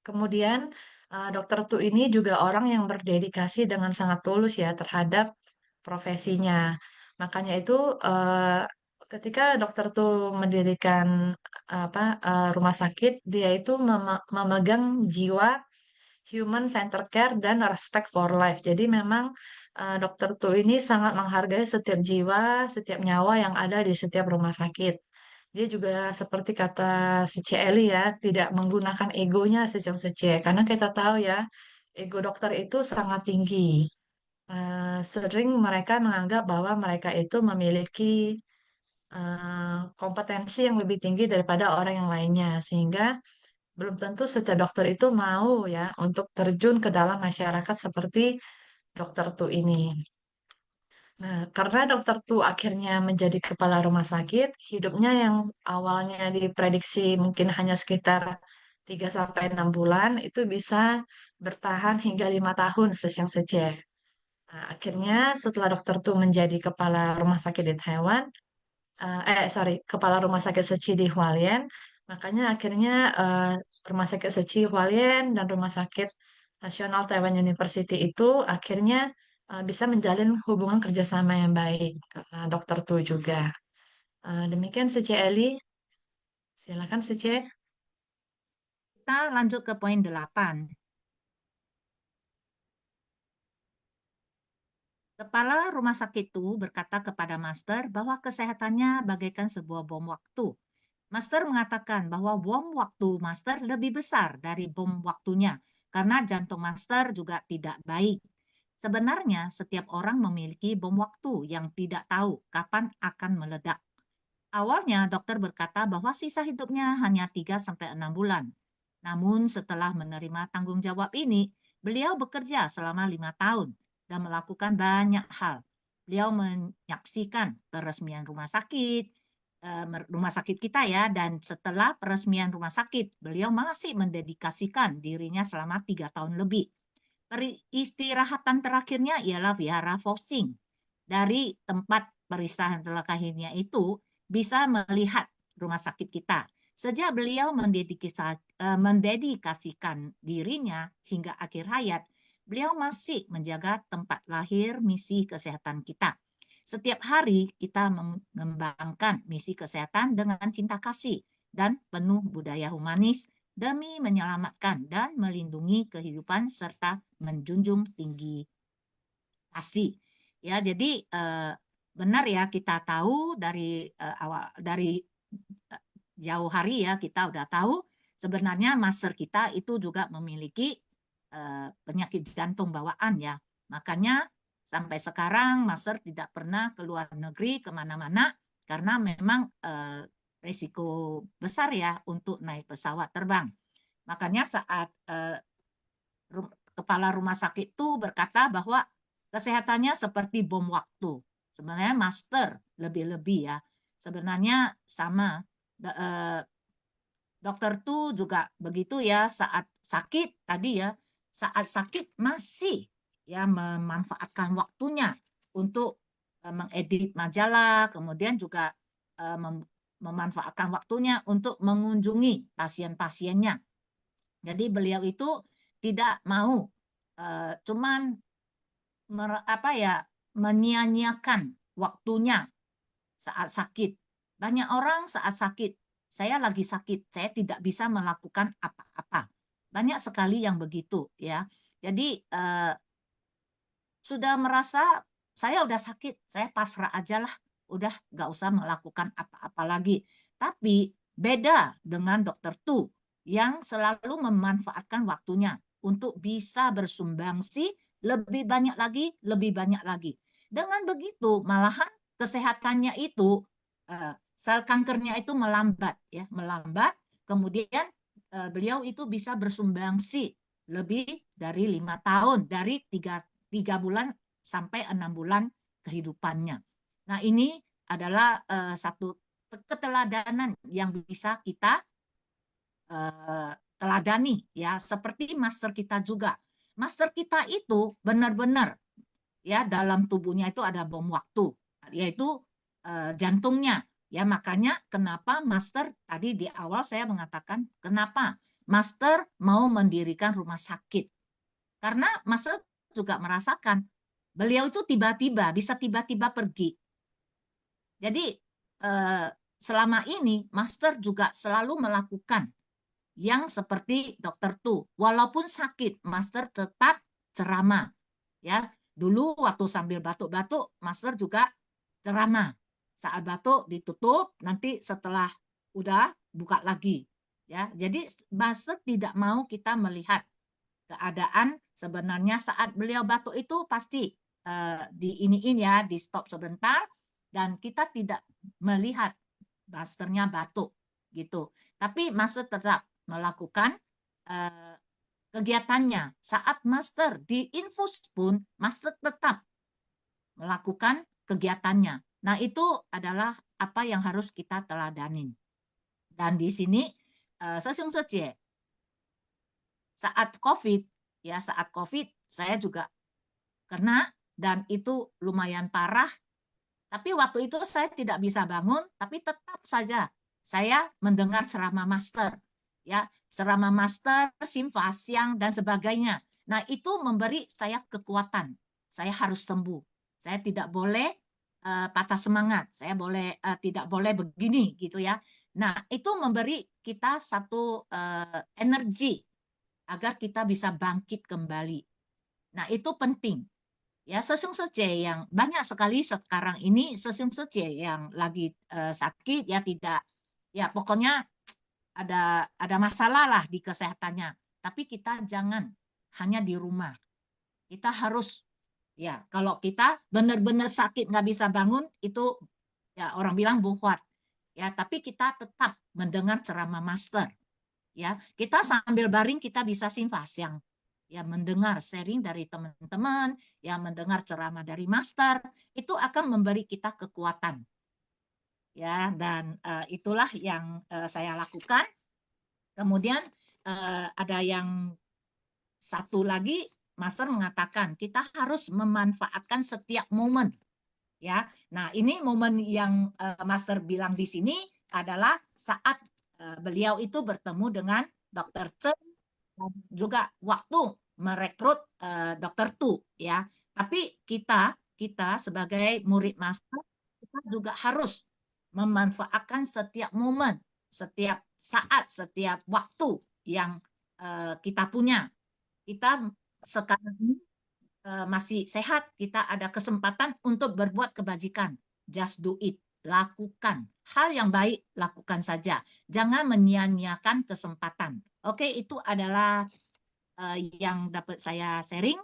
C: Kemudian Dokter Tu ini juga orang yang berdedikasi dengan sangat tulus ya terhadap profesinya. Makanya itu ketika Dokter Tu mendirikan rumah sakit, dia itu memegang jiwa human center care dan respect for life. Jadi memang Dokter Tu ini sangat menghargai setiap jiwa, setiap nyawa yang ada di setiap rumah sakit. dia juga seperti kata si Eli ya, tidak menggunakan egonya si Chong Seche. Karena kita tahu ya, ego dokter itu sangat tinggi. Sering mereka menganggap bahwa mereka itu memiliki kompetensi yang lebih tinggi daripada orang yang lainnya, sehingga belum tentu setiap dokter itu mau ya untuk terjun ke dalam masyarakat seperti dokter Tu ini. Nah, karena dokter Tu akhirnya menjadi kepala rumah sakit, hidupnya yang awalnya diprediksi mungkin hanya sekitar 3 sampai 6 bulan, itu bisa bertahan hingga 5 tahun sesiang secek. Nah, akhirnya setelah dokter Tu menjadi kepala rumah sakit di Taiwan, kepala rumah sakit Seci di Hualien. Makanya akhirnya rumah sakit Seci Hualien dan rumah sakit Nasional Taiwan University itu akhirnya bisa menjalin hubungan kerjasama yang baik karena dokter Tu juga. Demikian Seci Eli, silakan Seci.
D: Kita lanjut ke poin 8. Kepala rumah sakit itu berkata kepada Master bahwa kesehatannya bagaikan sebuah bom waktu. Master mengatakan bahwa bom waktu Master lebih besar dari bom waktunya karena jantung Master juga tidak baik. Sebenarnya setiap orang memiliki bom waktu yang tidak tahu kapan akan meledak. Awalnya dokter berkata bahwa sisa hidupnya hanya 3-6 bulan. Namun setelah menerima tanggung jawab ini, beliau bekerja selama 5 tahun dan melakukan banyak hal. Beliau menyaksikan peresmian rumah sakit kita ya, dan setelah peresmian rumah sakit, beliau masih mendedikasikan dirinya selama 3 tahun lebih. Peristirahatan terakhirnya ialah Vihara Fosing. Dari tempat peristirahatan terakhirnya itu bisa melihat rumah sakit kita. Sejak beliau mendedikasikan dirinya hingga akhir hayat, beliau masih menjaga tempat lahir misi kesehatan kita. Setiap hari kita mengembangkan misi kesehatan dengan cinta kasih dan penuh budaya humanis demi menyelamatkan dan melindungi kehidupan serta menjunjung tinggi kasih. Ya, jadi benar ya, kita tahu dari jauh hari ya, kita udah tahu sebenarnya master kita itu juga memiliki penyakit jantung bawaan ya. Makanya sampai sekarang master tidak pernah ke luar negeri kemana-mana karena memang risiko besar ya untuk naik pesawat terbang. Makanya saat kepala rumah sakit itu berkata bahwa kesehatannya seperti bom waktu. Sebenarnya master lebih-lebih ya. Sebenarnya sama. Dokter tuh juga begitu ya, saat sakit tadi ya, saat sakit masih ya memanfaatkan waktunya untuk mengedit majalah, kemudian juga memanfaatkan waktunya untuk mengunjungi pasien-pasiennya. Jadi beliau itu tidak mau cuman menyia-nyiakan waktunya saat sakit. Banyak orang saat sakit, saya lagi sakit, saya tidak bisa melakukan apa-apa. Banyak sekali yang begitu ya. Jadi sudah merasa saya udah sakit, saya pasrah aja lah, udah nggak usah melakukan apa-apa lagi. Tapi beda dengan dokter Tu yang selalu memanfaatkan waktunya untuk bisa bersumbangsi lebih banyak lagi, lebih banyak lagi. Dengan begitu, malahan kesehatannya itu, sel kankernya itu melambat, ya, melambat. Kemudian beliau itu bisa bersumbangsi lebih dari 5 tahun, dari 3 bulan sampai 6 bulan kehidupannya. Nah, ini adalah satu keteladanan yang bisa kita teladani ya, seperti master kita juga. Master kita itu benar-benar ya, dalam tubuhnya itu ada bom waktu, yaitu jantungnya. Ya, makanya kenapa master tadi di awal saya mengatakan kenapa master mau mendirikan rumah sakit. Karena master juga merasakan beliau itu tiba-tiba bisa tiba-tiba pergi. Jadi selama ini master juga selalu melakukan yang seperti dokter Tu. Walaupun sakit, master tetap ceramah. Ya, dulu waktu sambil batuk-batuk, master juga ceramah. Saat batuk ditutup, nanti setelah udah buka lagi. Ya, jadi master tidak mau kita melihat keadaan sebenarnya saat beliau batuk itu pasti diiniin ya, di stop sebentar dan kita tidak melihat masternya batuk gitu. Tapi master tetap melakukan kegiatannya. Saat master di infus pun master tetap melakukan kegiatannya. Nah, itu adalah apa yang harus kita teladanin. Dan di sini Sesung Sejie saat COVID saya juga kena dan itu lumayan parah. Tapi waktu itu saya tidak bisa bangun, tapi tetap saja saya mendengar ceramah master, ya ceramah master, Simfasiang dan sebagainya. Nah, itu memberi saya kekuatan. Saya harus sembuh. Saya tidak boleh patah semangat. Saya tidak boleh begini gitu ya. Nah, itu memberi kita satu energi agar kita bisa bangkit kembali. Nah, itu penting. Ya, Sesung Sejie yang banyak sekali sekarang ini Sesung Sejie yang lagi sakit ya tidak ya pokoknya ada masalah lah di kesehatannya. Tapi kita jangan hanya di rumah. Kita harus ya kalau kita benar-benar sakit nggak bisa bangun itu ya orang bilang buhwat. Ya, tapi kita tetap mendengar ceramah master. Ya, kita sambil baring kita bisa simfasiang. Ya, mendengar sharing dari teman-teman, ya mendengar ceramah dari master, itu akan memberi kita kekuatan. Ya, dan itulah yang saya lakukan. Kemudian ada yang satu lagi, master mengatakan kita harus memanfaatkan setiap momen. Ya, nah ini momen yang master bilang di sini adalah saat beliau itu bertemu dengan Dr. Chen dan juga waktu merekrut Dr. Tu ya. Tapi kita sebagai murid master kita juga harus memanfaatkan setiap momen, setiap saat, setiap waktu yang kita punya. Kita sekarang ini masih sehat, kita ada kesempatan untuk berbuat kebajikan. Just do it. Lakukan. Hal yang baik, lakukan saja. Jangan menyia-nyiakan kesempatan. Oke, itu adalah yang dapat saya sharing.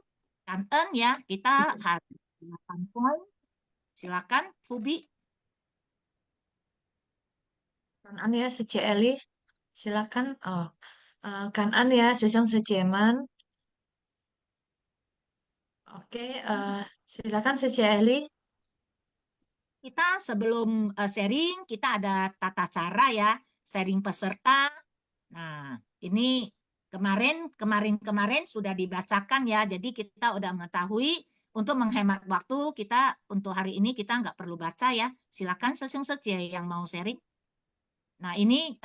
D: Kanten ya, kita harus 8 poin. Silakan, Fubi.
C: Kanan ya, Sejie Eli. Silakan. Oh, kanan ya, Sesung Sejieman. Oke, silakan Sejie Eli.
D: Kita sebelum sharing, kita ada tata cara ya, sharing peserta. Nah, ini kemarin sudah dibacakan ya, jadi kita udah mengetahui untuk menghemat waktu kita untuk hari ini kita nggak perlu baca ya. Silakan Sesung Sejie yang mau sharing. Nah, ini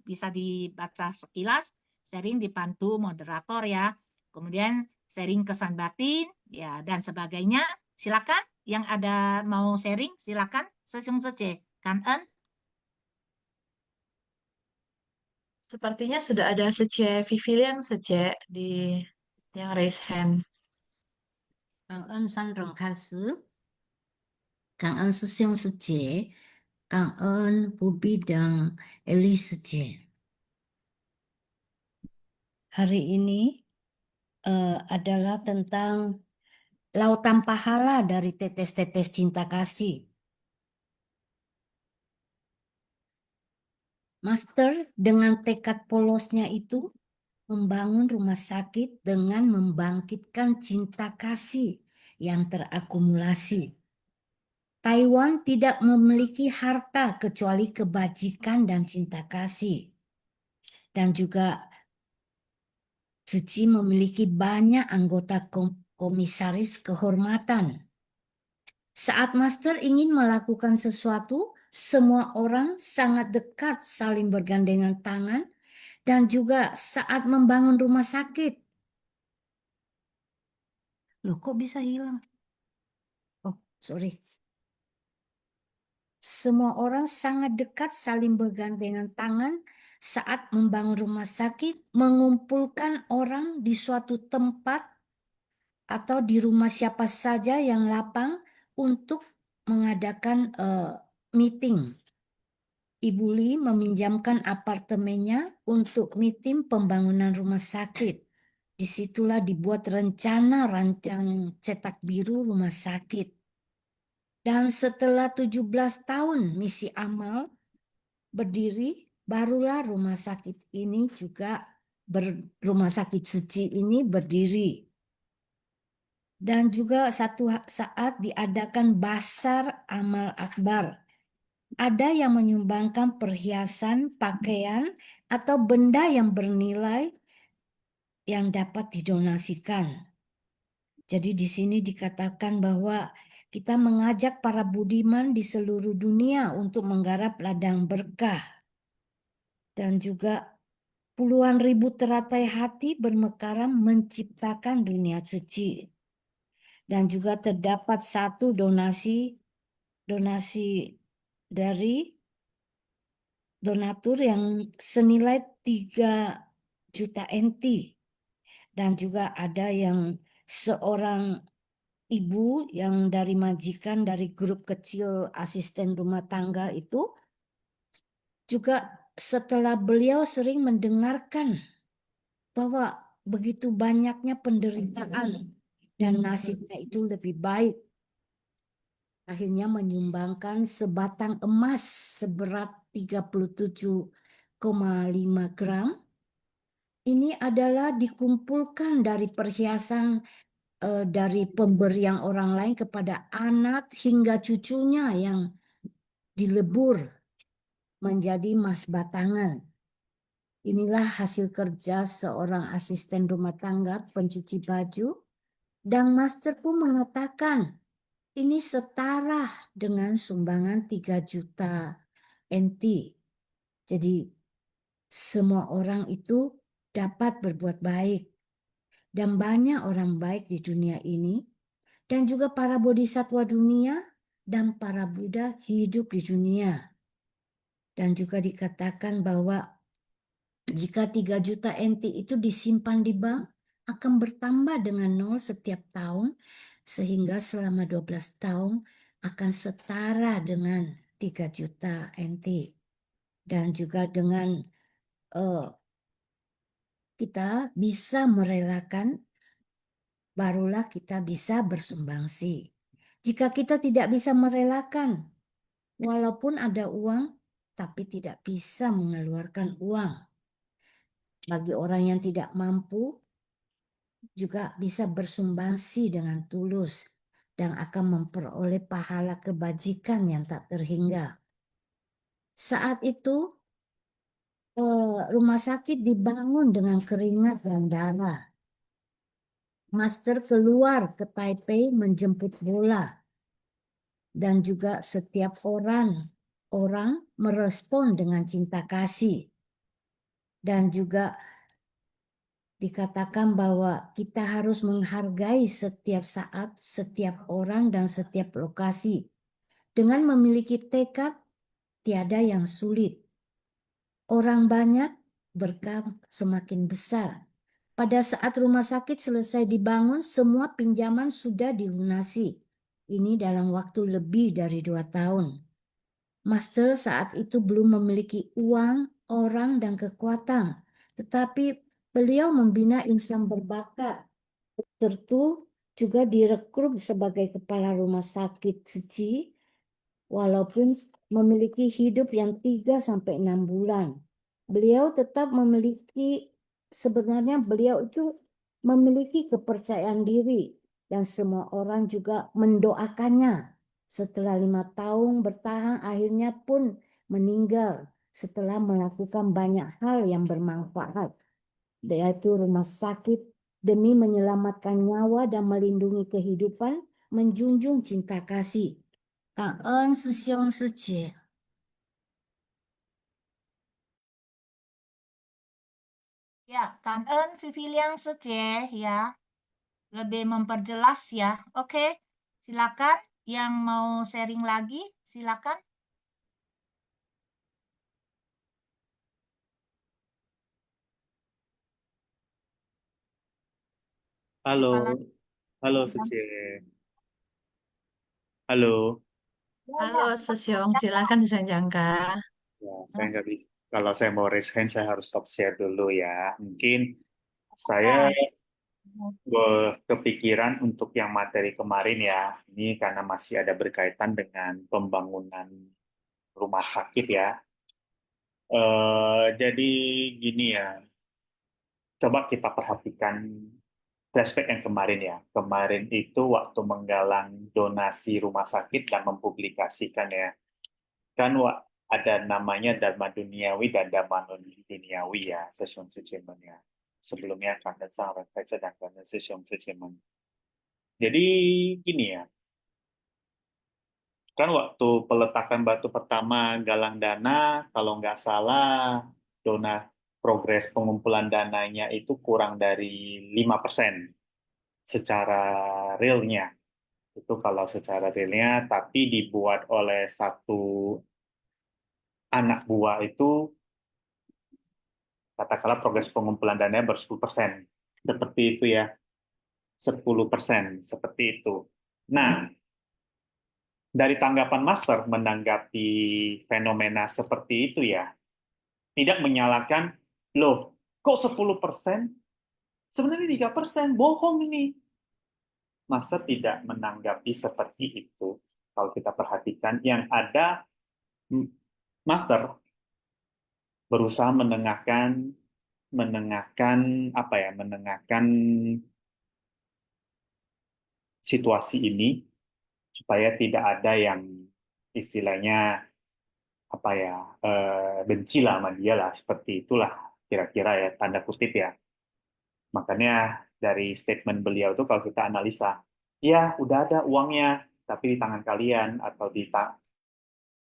D: bisa dibaca sekilas, sharing dibantu moderator ya. Kemudian sharing kesan batin ya dan sebagainya. Silakan yang ada mau sharing, silakan Sesung Sejie. Kan-en?
C: Sepertinya sudah ada Sejie Viviliang Sejie di yang raise hand.
A: 感恩三种开始，感恩师兄师姐，感恩不必等 Eli 师姐。Hari ini adalah tentang lautan pahala dari tetes-tetes cinta kasih. Master dengan tekad polosnya itu membangun rumah sakit dengan membangkitkan cinta kasih yang terakumulasi. Taiwan tidak memiliki harta kecuali kebajikan dan cinta kasih. Dan juga Suci memiliki banyak anggota komisaris kehormatan. Saat Master ingin melakukan sesuatu, semua orang sangat dekat saling bergandengan tangan dan juga saat membangun rumah sakit. Loh, kok bisa hilang? Oh, sorry. Semua orang sangat dekat saling bergandengan tangan saat membangun rumah sakit, mengumpulkan orang di suatu tempat atau di rumah siapa saja yang lapang untuk mengadakan meeting. Ibu Li meminjamkan apartemennya untuk meeting pembangunan rumah sakit. Disitulah dibuat rencana rancang cetak biru rumah sakit. Dan setelah 17 tahun misi amal berdiri, barulah rumah sakit ini juga rumah sakit suci ini berdiri. Dan juga satu saat diadakan Basar Amal Akbar. Ada yang menyumbangkan perhiasan, pakaian, atau benda yang bernilai yang dapat didonasikan. Jadi di sini dikatakan bahwa kita mengajak para budiman di seluruh dunia untuk menggarap ladang berkah. Dan juga puluhan ribu teratai hati bermekaran menciptakan dunia suci. Dan juga terdapat satu donasi dari donatur yang senilai 3 juta NT. Dan juga ada yang seorang ibu yang dari majikan dari grup kecil asisten rumah tangga itu juga setelah beliau sering mendengarkan bahwa begitu banyaknya penderitaan dan nasibnya itu lebih baik, akhirnya menyumbangkan sebatang emas seberat 37,5 gram. Ini adalah dikumpulkan dari perhiasan dari pemberian orang lain kepada anak hingga cucunya yang dilebur menjadi emas batangan. Inilah hasil kerja seorang asisten rumah tangga pencuci baju. Dan master pun mengatakan ini setara dengan sumbangan 3 juta NT. Jadi semua orang itu dapat berbuat baik. Dan banyak orang baik di dunia ini. Dan juga para bodhisatwa dunia dan para Buddha hidup di dunia. Dan juga dikatakan bahwa jika 3 juta NT itu disimpan di bank, akan bertambah dengan 0 setiap tahun, sehingga selama 12 tahun akan setara dengan 3 juta NT. Dan juga dengan kita bisa merelakan, barulah kita bisa bersumbangsi. Jika kita tidak bisa merelakan, walaupun ada uang, tapi tidak bisa mengeluarkan uang. Bagi orang yang tidak mampu, juga bisa bersumbangsi dengan tulus dan akan memperoleh pahala kebajikan yang tak terhingga. Saat itu, rumah sakit dibangun dengan keringat dan darah. Master keluar ke Taipei menjemput bola. Dan juga setiap orang merespon dengan cinta kasih. Dan juga dikatakan bahwa kita harus menghargai setiap saat, setiap orang, dan setiap lokasi. Dengan memiliki tekad, tiada yang sulit. Orang banyak, berkah semakin besar. Pada saat rumah sakit selesai dibangun, semua pinjaman sudah dilunasi. Ini dalam waktu lebih dari 2 tahun. Master saat itu belum memiliki uang, orang, dan kekuatan. Tetapi beliau membina insan berbakat. Tertu juga direkrut sebagai kepala rumah sakit suci, walaupun memiliki hidup yang 3 sampai 6 bulan. Beliau tetap sebenarnya beliau itu memiliki kepercayaan diri dan semua orang juga mendoakannya. Setelah 5 tahun bertahan, akhirnya pun meninggal setelah melakukan banyak hal yang bermanfaat, yaitu rumah sakit demi menyelamatkan nyawa dan melindungi kehidupan, menjunjung cinta kasih. 感恩师兄师姐。
D: Ya, Kangen Vivi Liang Sece ya, lebih memperjelas ya. Oke, silakan yang mau sharing lagi, silakan.
E: Halo,
D: Siapa lagi?
E: halo Suci. Halo.
C: Halo, Sesiong, silakan disanjangka.
E: Ya. saya nggak bisa. Kalau saya mau raise hand, saya harus stop share dulu ya. Mungkin saya kepikiran untuk yang materi kemarin ya. Ini karena masih ada berkaitan dengan pembangunan rumah sakit ya. Jadi gini ya, coba kita perhatikan flashback yang kemarin ya. Kemarin itu waktu menggalang donasi rumah sakit dan mempublikasikan ya. Kan ada namanya Dharma Duniawi dan Dharma Non-Duniawi ya, Sesyong Sechemen ya. Sebelumnya Kandan Sang Refleksi dan Kandan Sesyong Sechemen. Jadi gini ya, kan waktu peletakan batu pertama galang dana, kalau nggak salah, progres pengumpulan dananya itu kurang dari 5% secara realnya. Itu kalau secara realnya, tapi dibuat oleh satu anak buah itu, katakanlah progres pengumpulan dananya baru 10%. Seperti itu ya, 10%, seperti itu. Nah, dari tanggapan Master menanggapi fenomena seperti itu ya, tidak menyalahkan, loh, kok 10%? Sebenarnya 3%, bohong ini. Master tidak menanggapi seperti itu. Kalau kita perhatikan, yang ada Master berusaha menengahkan situasi ini supaya tidak ada yang istilahnya benci lah sama dia lah, seperti itulah kira-kira ya, tanda kutip ya. Makanya dari statement beliau itu kalau kita analisa, ya udah ada uangnya tapi di tangan kalian atau di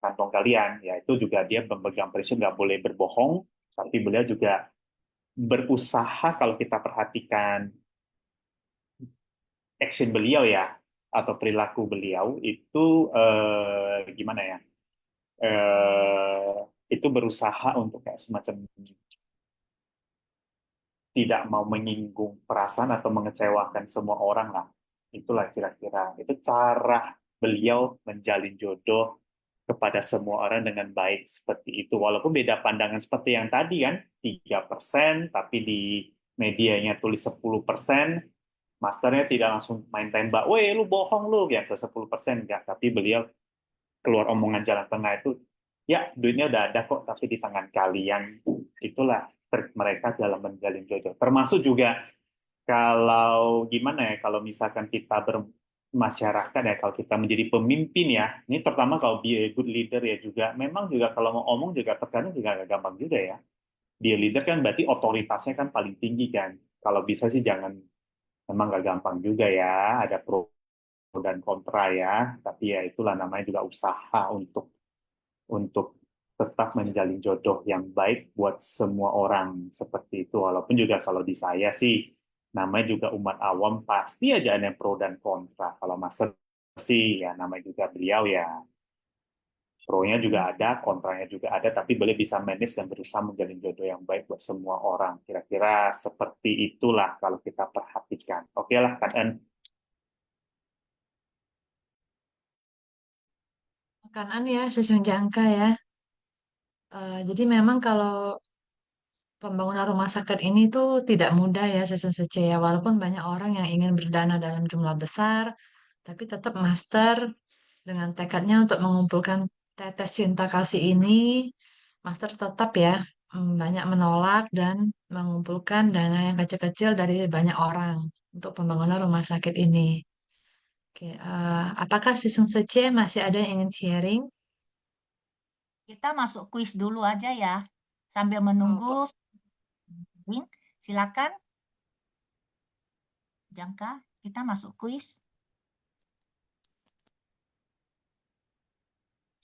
E: kantong kalian, ya itu juga dia memegang prinsip nggak boleh berbohong, tapi beliau juga berusaha, kalau kita perhatikan action beliau ya atau perilaku beliau itu gimana ya, itu berusaha untuk kayak semacam tidak mau menyinggung perasaan atau mengecewakan semua orang lah. Itulah kira-kira. Itu cara beliau menjalin jodoh kepada semua orang dengan baik seperti itu. Walaupun beda pandangan seperti yang tadi kan, 3%, tapi di medianya tulis 10%, masternya tidak langsung main tembak, weh lu bohong lu, ya ke 10%, enggak. Tapi beliau keluar omongan jalan tengah itu, ya duitnya udah ada kok, tapi di tangan kalian. Itulah trik mereka dalam menjalin jodoh. Termasuk juga kalau gimana ya, kalau misalkan kita bermasyarakat ya, kalau kita menjadi pemimpin ya, ini pertama kalau be a good leader ya juga, memang juga kalau mau omong juga terkadang juga agak gampang juga ya. Be a leader kan berarti otoritasnya kan paling tinggi kan. Kalau bisa sih jangan, memang gak gampang juga ya, ada pro dan kontra ya, tapi ya itulah namanya juga usaha untuk tetap menjalin jodoh yang baik buat semua orang seperti itu. Walaupun juga kalau di saya sih, namanya juga umat awam pasti aja ada yang pro dan kontra. Kalau Master sih ya namanya juga beliau ya, pro-nya juga ada, kontranya juga ada, tapi beliau bisa manage dan berusaha menjalin jodoh yang baik buat semua orang. Kira-kira seperti itulah kalau kita perhatikan. Oke lah, Kak En.
C: Kanan ya, Sesung Jangka ya. Jadi memang kalau pembangunan rumah sakit ini tuh tidak mudah ya, Sesung Sece ya. Walaupun banyak orang yang ingin berdana dalam jumlah besar, tapi tetap Master dengan tekadnya untuk mengumpulkan tetes cinta kasih ini, Master tetap ya banyak menolak dan mengumpulkan dana yang kecil-kecil dari banyak orang untuk pembangunan rumah sakit ini. Oke, apakah Sesung Sece masih ada yang ingin sharing?
D: Kita masuk kuis dulu aja ya, sambil
C: Oh,
D: menunggu. Silakan, Jangka, kita masuk kuis.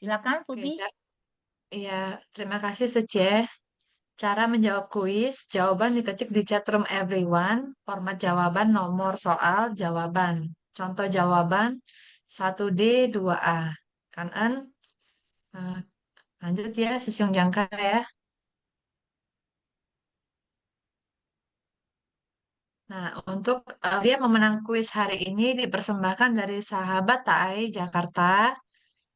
D: Silakan,
C: oke,
D: Fubi.
C: ya, terima kasih Sece. Cara menjawab kuis, jawaban diketik di chatroom everyone, format jawaban nomor soal jawaban. Contoh jawaban 1D, 2A. Kanan, eh, lanjut ya, Sesiung Jangka ya. Nah, untuk dia memenang kuis hari ini dipersembahkan dari sahabat Tai Jakarta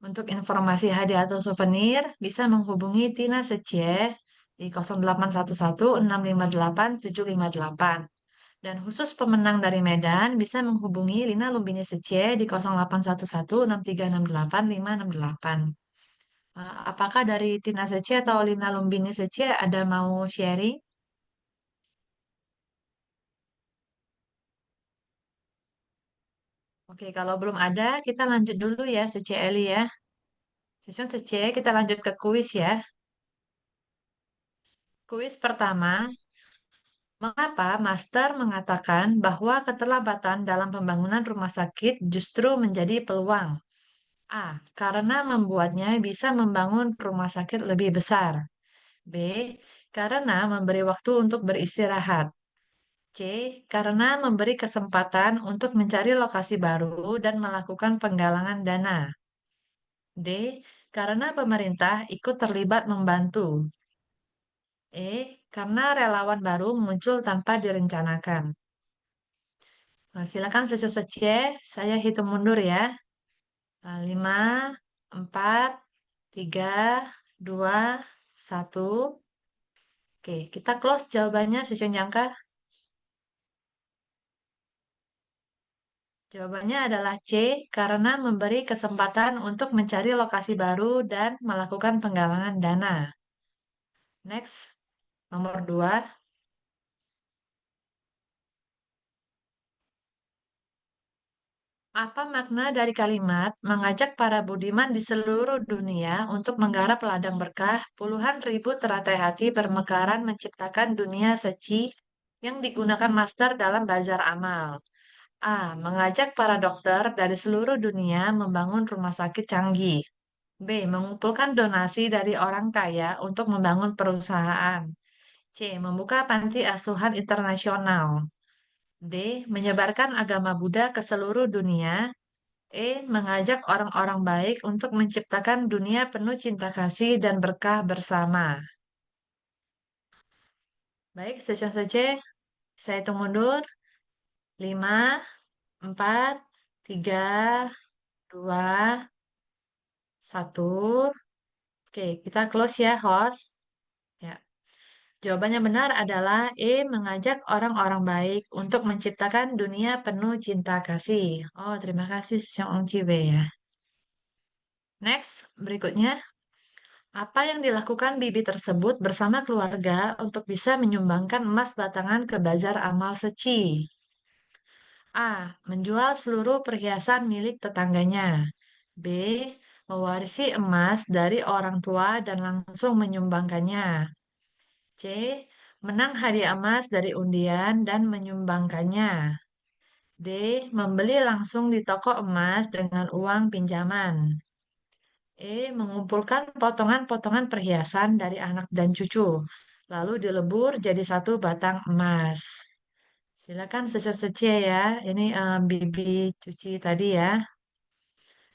C: Untuk informasi hadiah atau souvenir, bisa menghubungi Tina Secie di 0811 658 758. Dan khusus pemenang dari Medan bisa menghubungi Lina Lumbini Secie di 0811 6368 568. Apakah dari Tina Secie atau Lina Lumbini Secie ada mau sharing? Oke, kalau belum ada, kita lanjut dulu ya, Secie Eli ya. Session Secie, kita lanjut ke kuis ya. Kuis pertama, mengapa Master mengatakan bahwa keterlambatan dalam pembangunan rumah sakit justru menjadi peluang? A. Karena membuatnya bisa membangun rumah sakit lebih besar. B. Karena memberi waktu untuk beristirahat. C. Karena memberi kesempatan untuk mencari lokasi baru dan melakukan penggalangan dana. D. Karena pemerintah ikut terlibat membantu. E. Karena relawan baru muncul tanpa direncanakan. Nah, silakan sesuai, saya hitung mundur ya. 5, 4, 3, 2, 1. Oke, kita close jawabannya Session Jangka. Jawabannya adalah C, karena memberi kesempatan untuk mencari lokasi baru dan melakukan penggalangan dana. Next, nomor 2. Apa makna dari kalimat mengajak para budiman di seluruh dunia untuk menggarap ladang berkah puluhan ribu teratai hati bermekaran menciptakan dunia suci yang digunakan master dalam bazar amal? A. Mengajak para dokter dari seluruh dunia membangun rumah sakit canggih. B. Mengumpulkan donasi dari orang kaya untuk membangun perusahaan. C. Membuka panti asuhan internasional. D. Menyebarkan agama Buddha ke seluruh dunia. E. Mengajak orang-orang baik untuk menciptakan dunia penuh cinta kasih dan berkah bersama. Baik, session saja. Saya hitung mundur. 5, 4, 3, 2, 1. Oke, kita close ya, host. Ya. Jawabannya benar adalah E, mengajak orang-orang baik untuk menciptakan dunia penuh cinta kasih. Oh, terima kasih, Song Ong Chiwe ya. Next, berikutnya. Apa yang dilakukan bibi tersebut bersama keluarga untuk bisa menyumbangkan emas batangan ke bazar amal seci? A. Menjual seluruh perhiasan milik tetangganya. B. Mewarisi emas dari orang tua dan langsung menyumbangkannya. C. Menang hadiah emas dari undian dan menyumbangkannya. D. Membeli langsung di toko emas dengan uang pinjaman. E. Mengumpulkan potongan-potongan perhiasan dari anak dan cucu, lalu dilebur jadi satu batang emas. Silakan sesuai ya. Ini bibi cuci tadi ya.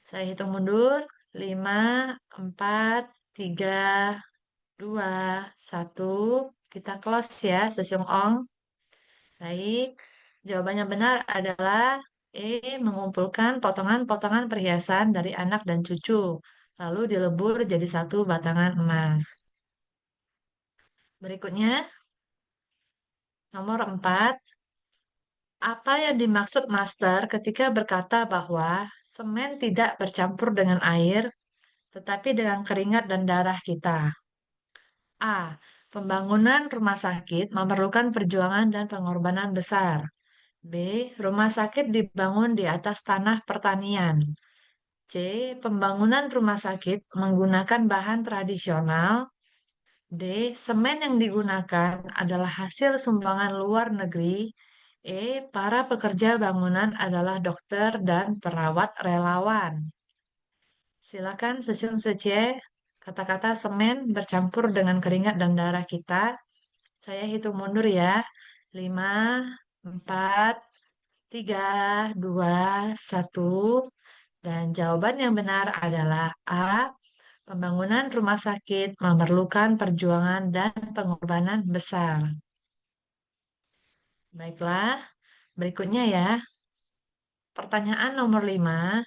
C: Saya hitung mundur. 5, 4, 3, 2, 1. Kita close ya, Sesyong Ong. Baik, jawabannya benar adalah E. Mengumpulkan potongan-potongan perhiasan dari anak dan cucu, lalu dilebur jadi satu batangan emas. Berikutnya, nomor 4. Apa yang dimaksud Master ketika berkata bahwa semen tidak bercampur dengan air, tetapi dengan keringat dan darah kita? A. Pembangunan rumah sakit memerlukan perjuangan dan pengorbanan besar. B. Rumah sakit dibangun di atas tanah pertanian. C. Pembangunan rumah sakit menggunakan bahan tradisional. D. Semen yang digunakan adalah hasil sumbangan luar negeri. E. Para pekerja bangunan adalah dokter dan perawat relawan. Silakan Sesyung Sece, kata-kata semen bercampur dengan keringat dan darah kita. Saya hitung mundur ya. 5, 4, 3, 2, 1. Dan jawaban yang benar adalah A. Pembangunan rumah sakit memerlukan perjuangan dan pengorbanan besar. Baiklah, berikutnya ya. Pertanyaan nomor 5.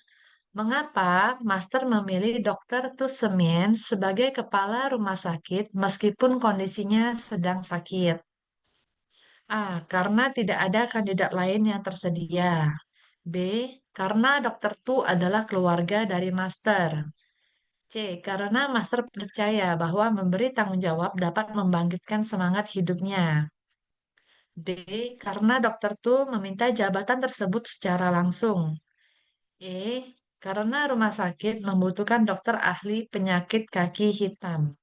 C: Mengapa Master memilih Dr. Tu Semien sebagai kepala rumah sakit meskipun kondisinya sedang sakit? A. Karena tidak ada kandidat lain yang tersedia. B. Karena Dr. Tu adalah keluarga dari Master. C. Karena Master percaya bahwa memberi tanggung jawab dapat membangkitkan semangat hidupnya. D. Karena Dr. Tu meminta jabatan tersebut secara langsung. E. Karena rumah sakit membutuhkan dokter ahli penyakit kaki hitam.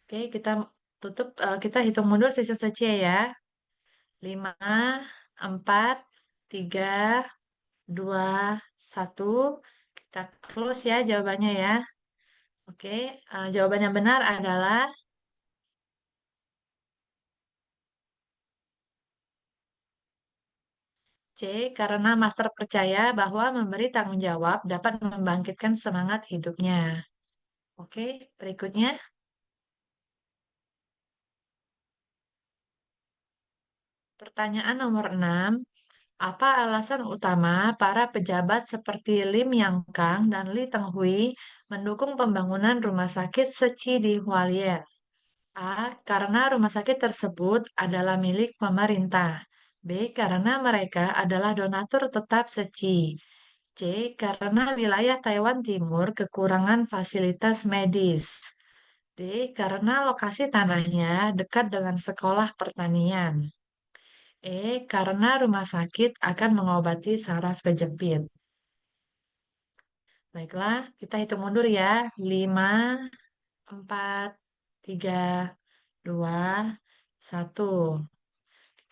C: Oke, kita hitung mundur sisa saja ya. 5, 4, 3, 2, 1. Kita close ya jawabannya ya. Oke, jawaban yang benar adalah C. Karena Master percaya bahwa memberi tanggung jawab dapat membangkitkan semangat hidupnya. Oke, berikutnya. Pertanyaan nomor 6. Apa alasan utama para pejabat seperti Lim Yang Kang dan Lee Teng Hui mendukung pembangunan rumah sakit Seci di Hualien? A. Karena rumah sakit tersebut adalah milik pemerintah. B. Karena mereka adalah donatur tetap Seci. C. Karena wilayah Taiwan Timur kekurangan fasilitas medis. D. Karena lokasi tanahnya dekat dengan sekolah pertanian. E. Karena rumah sakit akan mengobati saraf kejepit. Baiklah, kita hitung mundur ya. 5, 4, 3, 2, 1.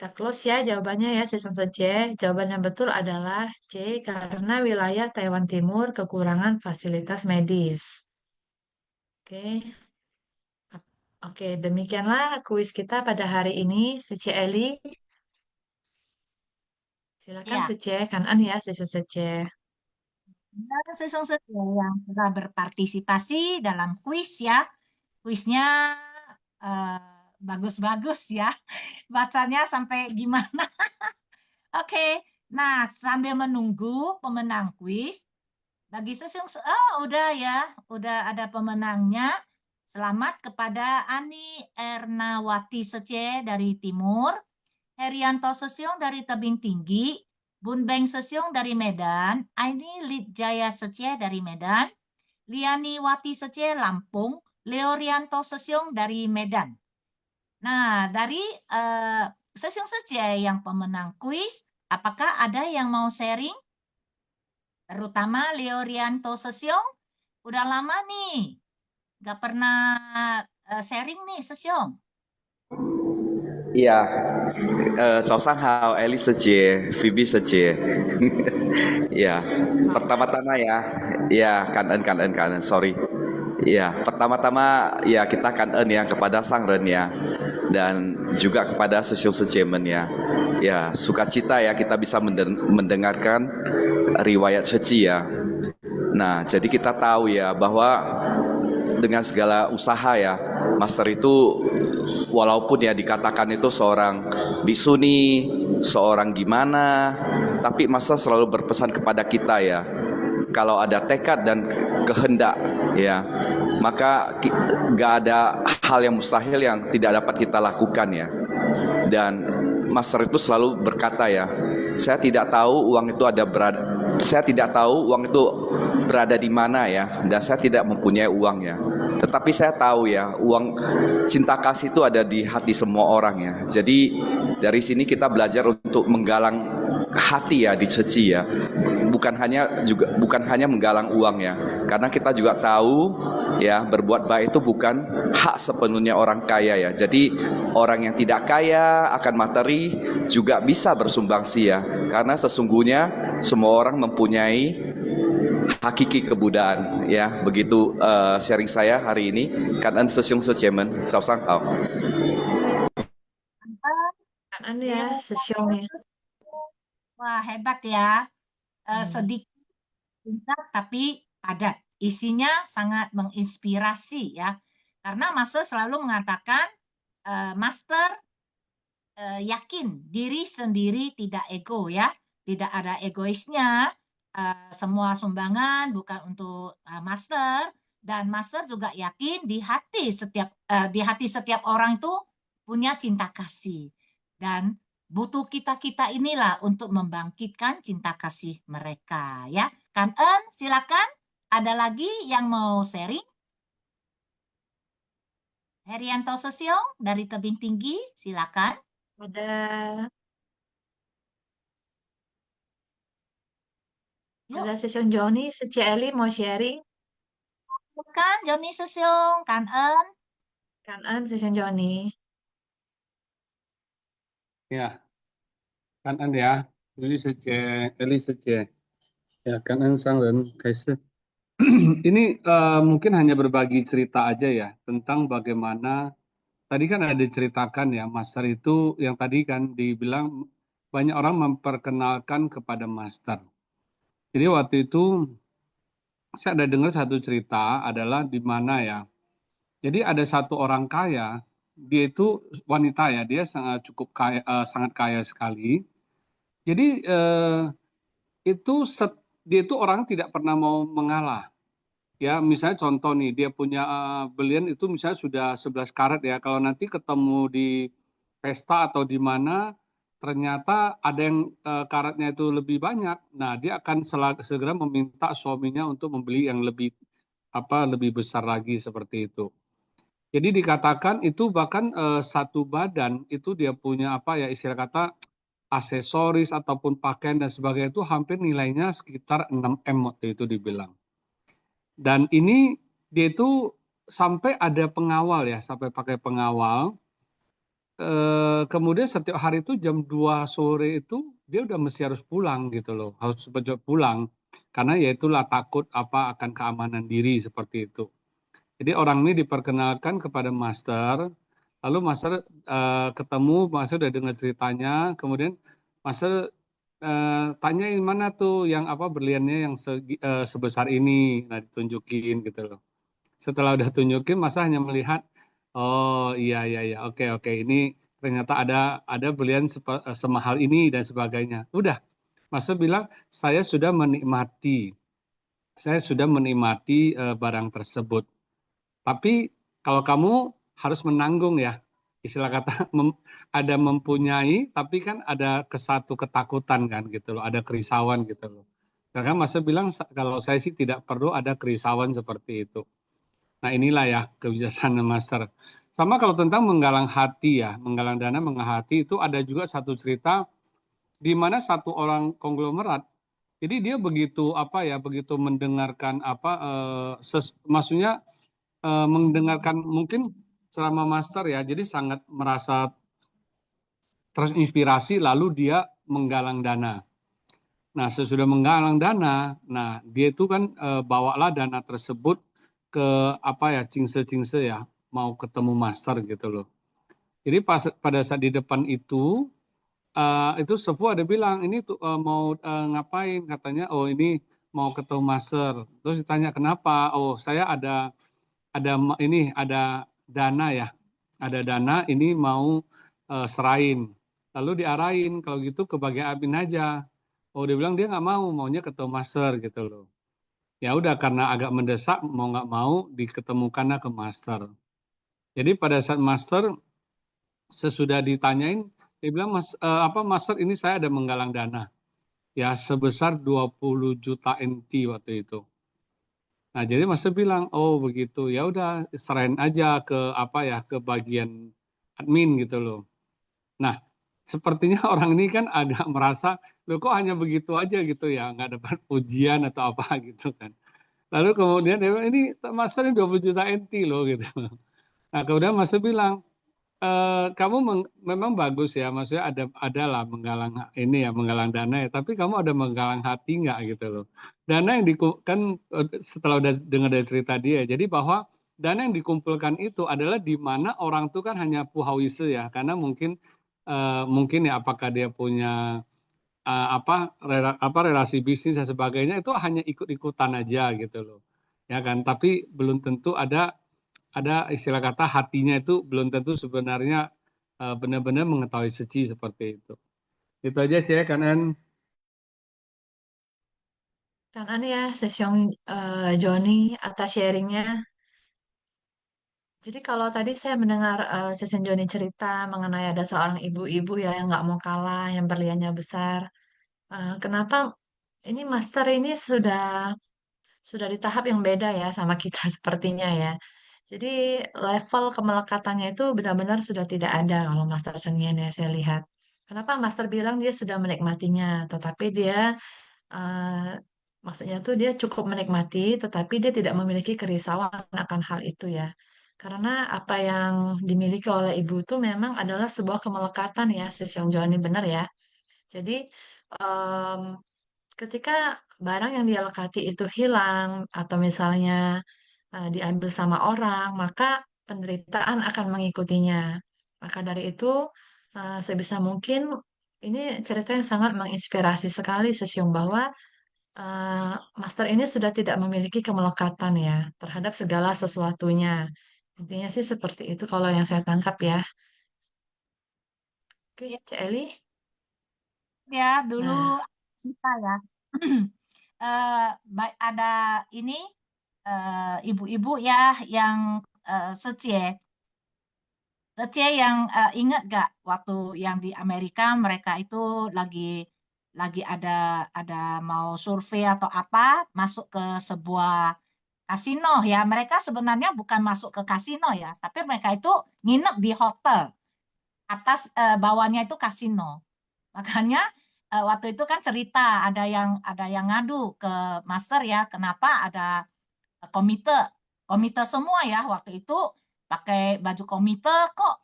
C: Kita close ya jawabannya ya, season C. Jawaban yang betul adalah C. Karena wilayah Taiwan Timur kekurangan fasilitas medis. Oke. Oke, demikianlah kuis kita pada hari ini. Sece Eli. Silakan
D: Ya,
C: Sece, Kanan ya, Sece.
D: dan sesung setia yang telah berpartisipasi dalam kuis ya. Kuisnya bagus-bagus ya. Bacanya sampai gimana. Oke, nah sambil menunggu pemenang kuis, bagi sesung, udah ya, udah ada pemenangnya. Selamat kepada Ani Ernawati Sece dari Timur, Herianto Sesyong dari Tebing Tinggi, Bun Beng Sesyong dari Medan, Aini Lidjaya Sece dari Medan, Liani Wati Sece Lampung, Leorianto Sesyong dari Medan. Nah, dari Sesyong Sece yang pemenang kuis, apakah ada yang mau sharing? Terutama Leorianto Sesyong, udah lama nih, gak pernah sharing nih Sesyong.
G: 呀，早上好，Alice 姐，Phoebe 姐，ya, pertama-tama ya, kanan, sorry. Ya, pertama-tama ya kita kanan ya kepada Sang Ren ya, dan juga kepada Sesyong Sejemen ya. Ya, sukacita ya kita bisa mendengarkan riwayat Seci ya. Nah, jadi kita tahu ya bahwa dengan segala usaha ya, Master itu walaupun ya dikatakan itu seorang biksuni, seorang gimana, tapi Master selalu berpesan kepada kita ya, kalau ada tekad dan kehendak ya, maka gak ada hal yang mustahil yang tidak dapat kita lakukan ya. Dan Master itu selalu berkata ya, saya tidak tahu uang itu berada di mana ya, dan saya tidak mempunyai uang ya. Tetapi saya tahu ya, uang cinta kasih itu ada di hati semua orang ya. Jadi dari sini kita belajar untuk menggalang hati ya di Seci ya. Bukan hanya menggalang uang ya. Karena kita juga tahu ya, berbuat baik itu bukan hak sepenuhnya orang kaya ya. Jadi orang yang tidak kaya akan materi juga bisa bersumbangsi ya. Karena sesungguhnya semua orang mempunyai hakiki kebudayaan ya. Begitu sharing saya hari ini. Kanan Sesyong Sejemen, Cao Sang Hao.
C: Kanan ya, Sesyong ya.
D: Wah, hebat ya. Sedikit singkat tapi padat. Isinya sangat menginspirasi ya. Karena Master selalu mengatakan Master yakin diri sendiri tidak ego ya. Tidak ada egoisnya. semua sumbangan bukan untuk master, dan master juga yakin di hati setiap orang itu punya cinta kasih, dan butuh kita inilah untuk membangkitkan cinta kasih mereka ya. Kan silakan, ada lagi yang mau sharing? Herianto Sesiong dari Tebing Tinggi, silakan.
C: Ada
D: Yuk,
C: Session Joni, Eli mau sharing.
D: bukan Joni Sesiong, Kan
C: Kan Session Joni.
H: Ya,感恩呀，Eli Sejie, ya, 感恩商人开始. Ini mungkin hanya berbagi cerita aja ya tentang bagaimana tadi kan ada diceritakan ya, master itu yang tadi kan dibilang banyak orang memperkenalkan kepada master. Jadi waktu itu saya ada dengar satu cerita adalah di mana ya. Jadi ada satu orang kaya, dia itu wanita ya, dia cukup kaya, sangat kaya sekali. Jadi itu dia itu orang tidak pernah mau mengalah. Ya, misalnya contoh nih, dia punya belian itu misalnya sudah 11 karat ya. Kalau nanti ketemu di pesta atau di mana, ternyata ada yang karatnya itu lebih banyak. Nah, dia akan segera meminta suaminya untuk membeli yang lebih besar lagi seperti itu. Jadi dikatakan itu bahkan satu badan itu dia punya istilah kata aksesoris ataupun pakaian dan sebagainya itu hampir nilainya sekitar 6M waktu itu dibilang. Dan ini dia itu sampai ada pengawal ya, sampai pakai pengawal. Kemudian setiap hari itu jam 2 sore itu dia udah mesti harus pulang gitu loh, harus cepat pulang. Karena ya itulah takut akan keamanan diri seperti itu. Jadi orang ini diperkenalkan kepada master, lalu master ketemu, master udah dengar ceritanya, kemudian master tanyain mana tuh yang berliannya yang sebesar ini, nah ditunjukin gitu loh. Setelah udah tunjukin, masa hanya melihat, oh iya oke ini ternyata ada berlian semahal ini dan sebagainya. Udah, masa bilang saya sudah menikmati barang tersebut. Tapi kalau kamu harus menanggung ya, istilah kata ada mempunyai, tapi kan ada satu ketakutan kan gitu loh, ada kerisauan gitu loh. Karena Mas bilang kalau saya sih tidak perlu ada kerisauan seperti itu. Nah inilah ya kebijaksanaan Master. Sama kalau tentang menggalang hati ya, menggalang dana, menggalang hati itu ada juga satu cerita di mana satu orang konglomerat. Jadi dia begitu begitu mendengarkan maksudnya mendengarkan mungkin ceramah master ya, jadi sangat merasa terinspirasi lalu dia menggalang dana. Nah, sesudah menggalang dana, nah dia itu kan bawalah dana tersebut ke Cingse ya, mau ketemu master gitu loh. Jadi pada saat di depan itu sepuh ada bilang ini tuh mau ngapain, katanya oh ini mau ketemu master. Terus ditanya kenapa? Oh saya ada dana ya, ada dana ini mau serain. Lalu diarahin kalau gitu ke bagian admin aja. Oh dia bilang dia nggak maunya ketemu master gitu loh. Ya udah karena agak mendesak mau nggak mau diketemukanlah ke master. Jadi pada saat master sesudah ditanyain dia bilang master ini saya ada menggalang dana ya sebesar 20 juta NT waktu itu. Nah, jadi master bilang, oh begitu, ya udah serahin aja ke ke bagian admin gitu loh. Nah, sepertinya orang ini kan agak merasa, loh kok hanya begitu aja gitu ya, nggak dapat pujian atau apa gitu kan. Lalu kemudian dia bilang, ini master ini 20 juta NT loh gitu. Nah, kemudian master bilang, kamu memang bagus ya, maksudnya ada lah menggalang dana ya, tapi kamu ada menggalang hati nggak gitu loh. Dana yang kan setelah udah dengar dari cerita dia, jadi bahwa dana yang dikumpulkan itu adalah di mana orang tuh kan hanya puhawise ya, karena mungkin ya apakah dia punya relasi bisnis dan sebagainya itu hanya ikut-ikutan aja gitu loh, ya kan. Tapi belum tentu ada istilah kata hatinya itu belum tentu sebenarnya benar-benar mengetahui suci seperti itu. Itu aja sih ya, Kanan.
C: Kangen ya, Sesyong Joni atas sharingnya. Jadi kalau tadi saya mendengar Sesen Joni cerita mengenai ada seorang ibu-ibu ya yang nggak mau kalah, yang berliannya besar. Kenapa ini Master ini sudah di tahap yang beda ya sama kita sepertinya ya. Jadi level kemelekatannya itu benar-benar sudah tidak ada kalau Master Sengyen ya saya lihat. Kenapa Master bilang dia sudah menikmatinya, tetapi dia eh, maksudnya tuh dia cukup menikmati, tetapi dia tidak memiliki kerisauan akan hal itu ya. Karena apa yang dimiliki oleh ibu itu memang adalah sebuah kemelekatan ya, Sejong Joni benar ya. Jadi em, ketika barang yang dia lekati itu hilang atau misalnya diambil sama orang, maka penderitaan akan mengikutinya. Maka dari itu, sebisa mungkin ini cerita yang sangat menginspirasi sekali, Sesiung, bahwa eh, Master ini sudah tidak memiliki kemelekatan ya terhadap segala sesuatunya. Intinya sih seperti itu kalau yang saya tangkap ya. Oke,
D: Ya,
C: Cek Eli.
D: ya dulu
C: Nah,
D: kita ya. Ada ini ibu-ibu ya yang Secie. Secie yang ingat gak waktu yang di Amerika mereka itu lagi ada mau survei atau apa masuk ke sebuah kasino ya. Mereka sebenarnya bukan masuk ke kasino ya, tapi mereka itu nginep di hotel atas bawahnya itu kasino. Makanya waktu itu kan cerita ada yang ngadu ke master ya, kenapa ada komite komite semua ya waktu itu pakai baju komite kok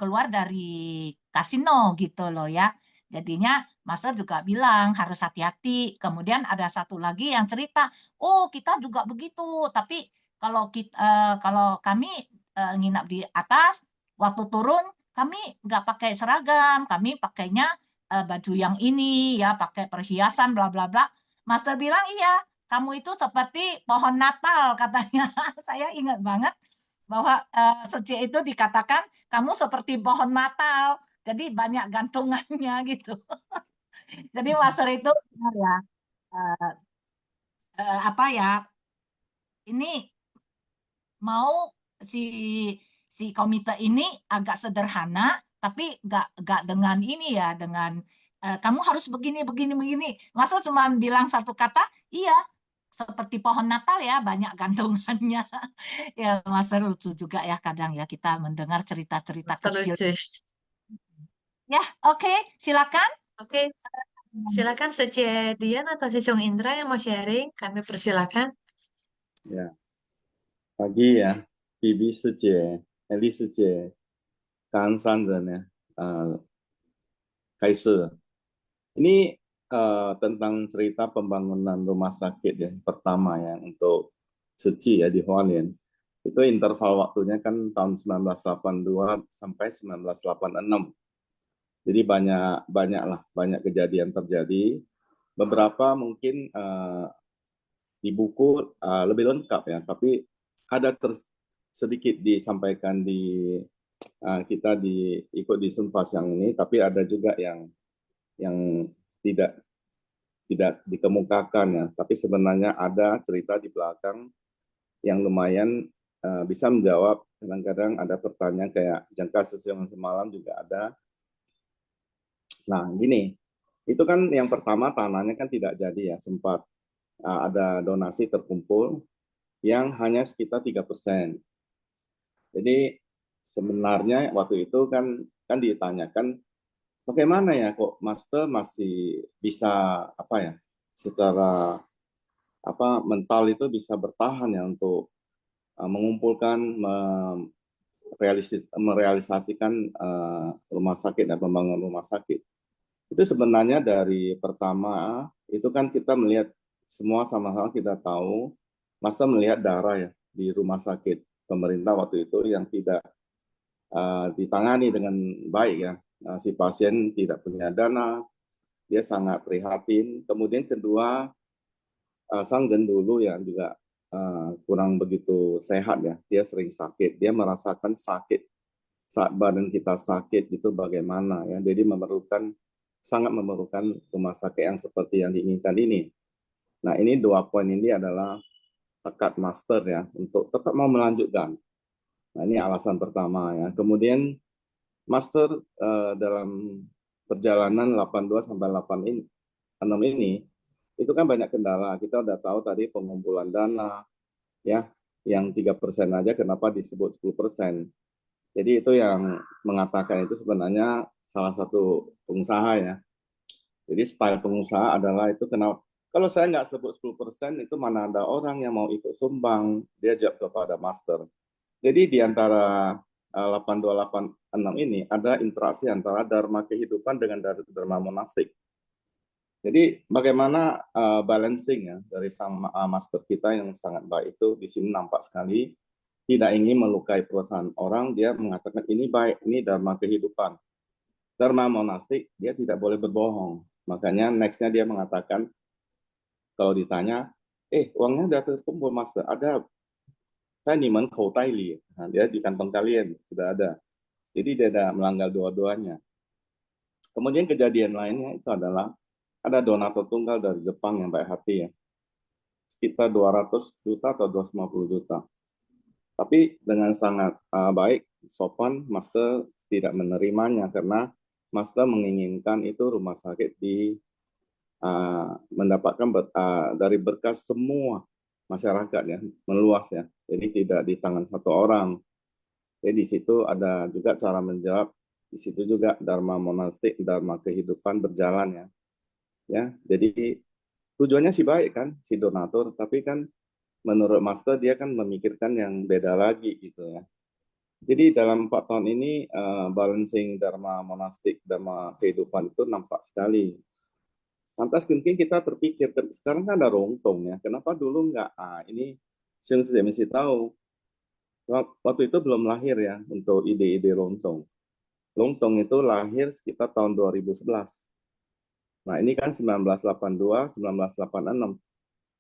D: keluar dari kasino gitu loh ya. Jadinya master juga bilang harus hati-hati. Kemudian ada satu lagi yang cerita, oh kita juga begitu, tapi kalau kami nginap di atas, waktu turun kami nggak pakai seragam, kami pakainya baju yang ini ya, pakai perhiasan bla bla bla. Master bilang iya, kamu itu seperti pohon Natal katanya. Saya ingat banget bahwa Sece itu dikatakan kamu seperti pohon Natal. Jadi banyak gantungannya gitu. Jadi Master itu benar ya, eh, apa ya, ini mau si si komite ini agak sederhana, tapi nggak dengan ini ya, dengan kamu harus begini begini begini. Masa cuma bilang satu kata, iya seperti pohon Natal ya, banyak gantungannya. Ya, masa lucu juga ya kadang ya kita mendengar cerita-cerita kecil.
C: lucu.
D: Ya, oke, silakan.
C: Oke, silakan Sece Dian atau Sejong Indra yang mau sharing. Kami persilakan.
I: Ya, pagi ya, Bibi 师姐、Elly 师姐、感恩上人呢，开始。Ini tentang cerita pembangunan rumah sakit ya, pertama ya untuk Suci ya di Hualien. Itu interval waktunya kan tahun 1982 sampai 1986. Jadi banyak kejadian terjadi. Beberapa mungkin di buku lebih lengkap ya, tapi ada sedikit disampaikan di kita ikut di Sunfas yang ini, tapi ada juga yang tidak dikemukakan ya, tapi sebenarnya ada cerita di belakang yang lumayan bisa menjawab. Kadang-kadang ada pertanyaan kayak jangka sesuai semalam juga ada. Nah gini, itu kan yang pertama tanahnya kan tidak jadi ya, sempat ada donasi terkumpul yang hanya sekitar 3%. Jadi sebenarnya waktu itu kan ditanyakan bagaimana ya kok Master masih bisa apa ya secara mental itu bisa bertahan ya untuk mengumpulkan merealisasikan rumah sakit dan pembangunan rumah sakit. Itu sebenarnya dari pertama itu kan kita melihat semua sama-sama kita tahu Master melihat darah ya di rumah sakit pemerintah waktu itu yang tidak ditangani dengan baik ya. Si pasien tidak punya dana, dia sangat prihatin. Kemudian kedua, Sang Gen dulu yang juga kurang begitu sehat ya, dia sering sakit, dia merasakan sakit saat badan kita sakit itu bagaimana ya, jadi sangat memerlukan rumah sakit yang seperti yang diinginkan ini. Nah, ini 2 poin ini adalah tekad master ya untuk tetap mau melanjutkan. Nah, ini alasan pertama ya. Kemudian master dalam perjalanan 82 sampai 86 ini itu kan banyak kendala. Kita udah tahu tadi pengumpulan dana ya, yang 3% aja kenapa disebut 10%. Jadi itu yang mengatakan itu sebenarnya salah satu pengusaha ya. Jadi style pengusaha adalah itu kenapa kalau saya nggak sebut 10% itu mana ada orang yang mau ikut sumbang, dia jawab kepada master. Jadi di antara 8286 ini ada interaksi antara dharma kehidupan dengan dharma monastik. Jadi bagaimana balancing ya dari sang master kita yang sangat baik itu di sini nampak sekali tidak ingin melukai perusahaan orang, dia mengatakan ini baik, ini dharma kehidupan. Dharma monastik dia tidak boleh berbohong. Makanya nextnya dia mengatakan kalau ditanya, uangnya sudah terkumpul master, ada saya niman kau taili, nah, dia di kantong kalian sudah ada. Jadi dia ada melanggar dua-duanya. Kemudian kejadian lainnya itu adalah ada donatur tunggal dari Jepang yang baik hati ya, sekitar 200 juta atau 250 juta. Tapi dengan sangat baik, sopan, master tidak menerimanya karena master menginginkan itu rumah sakit mendapatkan dari berkas semua masyarakat ya, meluas ya. Jadi tidak di tangan satu orang. Jadi di situ ada juga cara menjawab. Di situ juga dharma monastik, dharma kehidupan berjalan ya. Ya, jadi tujuannya sih baik kan, si donatur, tapi kan menurut master dia kan memikirkan yang beda lagi gitu ya. Jadi dalam 4 tahun ini balancing dharma monastik, dharma kehidupan itu nampak sekali. Lantas mungkin kita terpikir, sekarang kan ada rongtong ya, kenapa dulu nggak? Ini saya mesti tahu. Waktu itu belum lahir ya untuk ide-ide rongtong. Rongtong itu lahir sekitar tahun 2011. Nah ini kan 1982, 1986.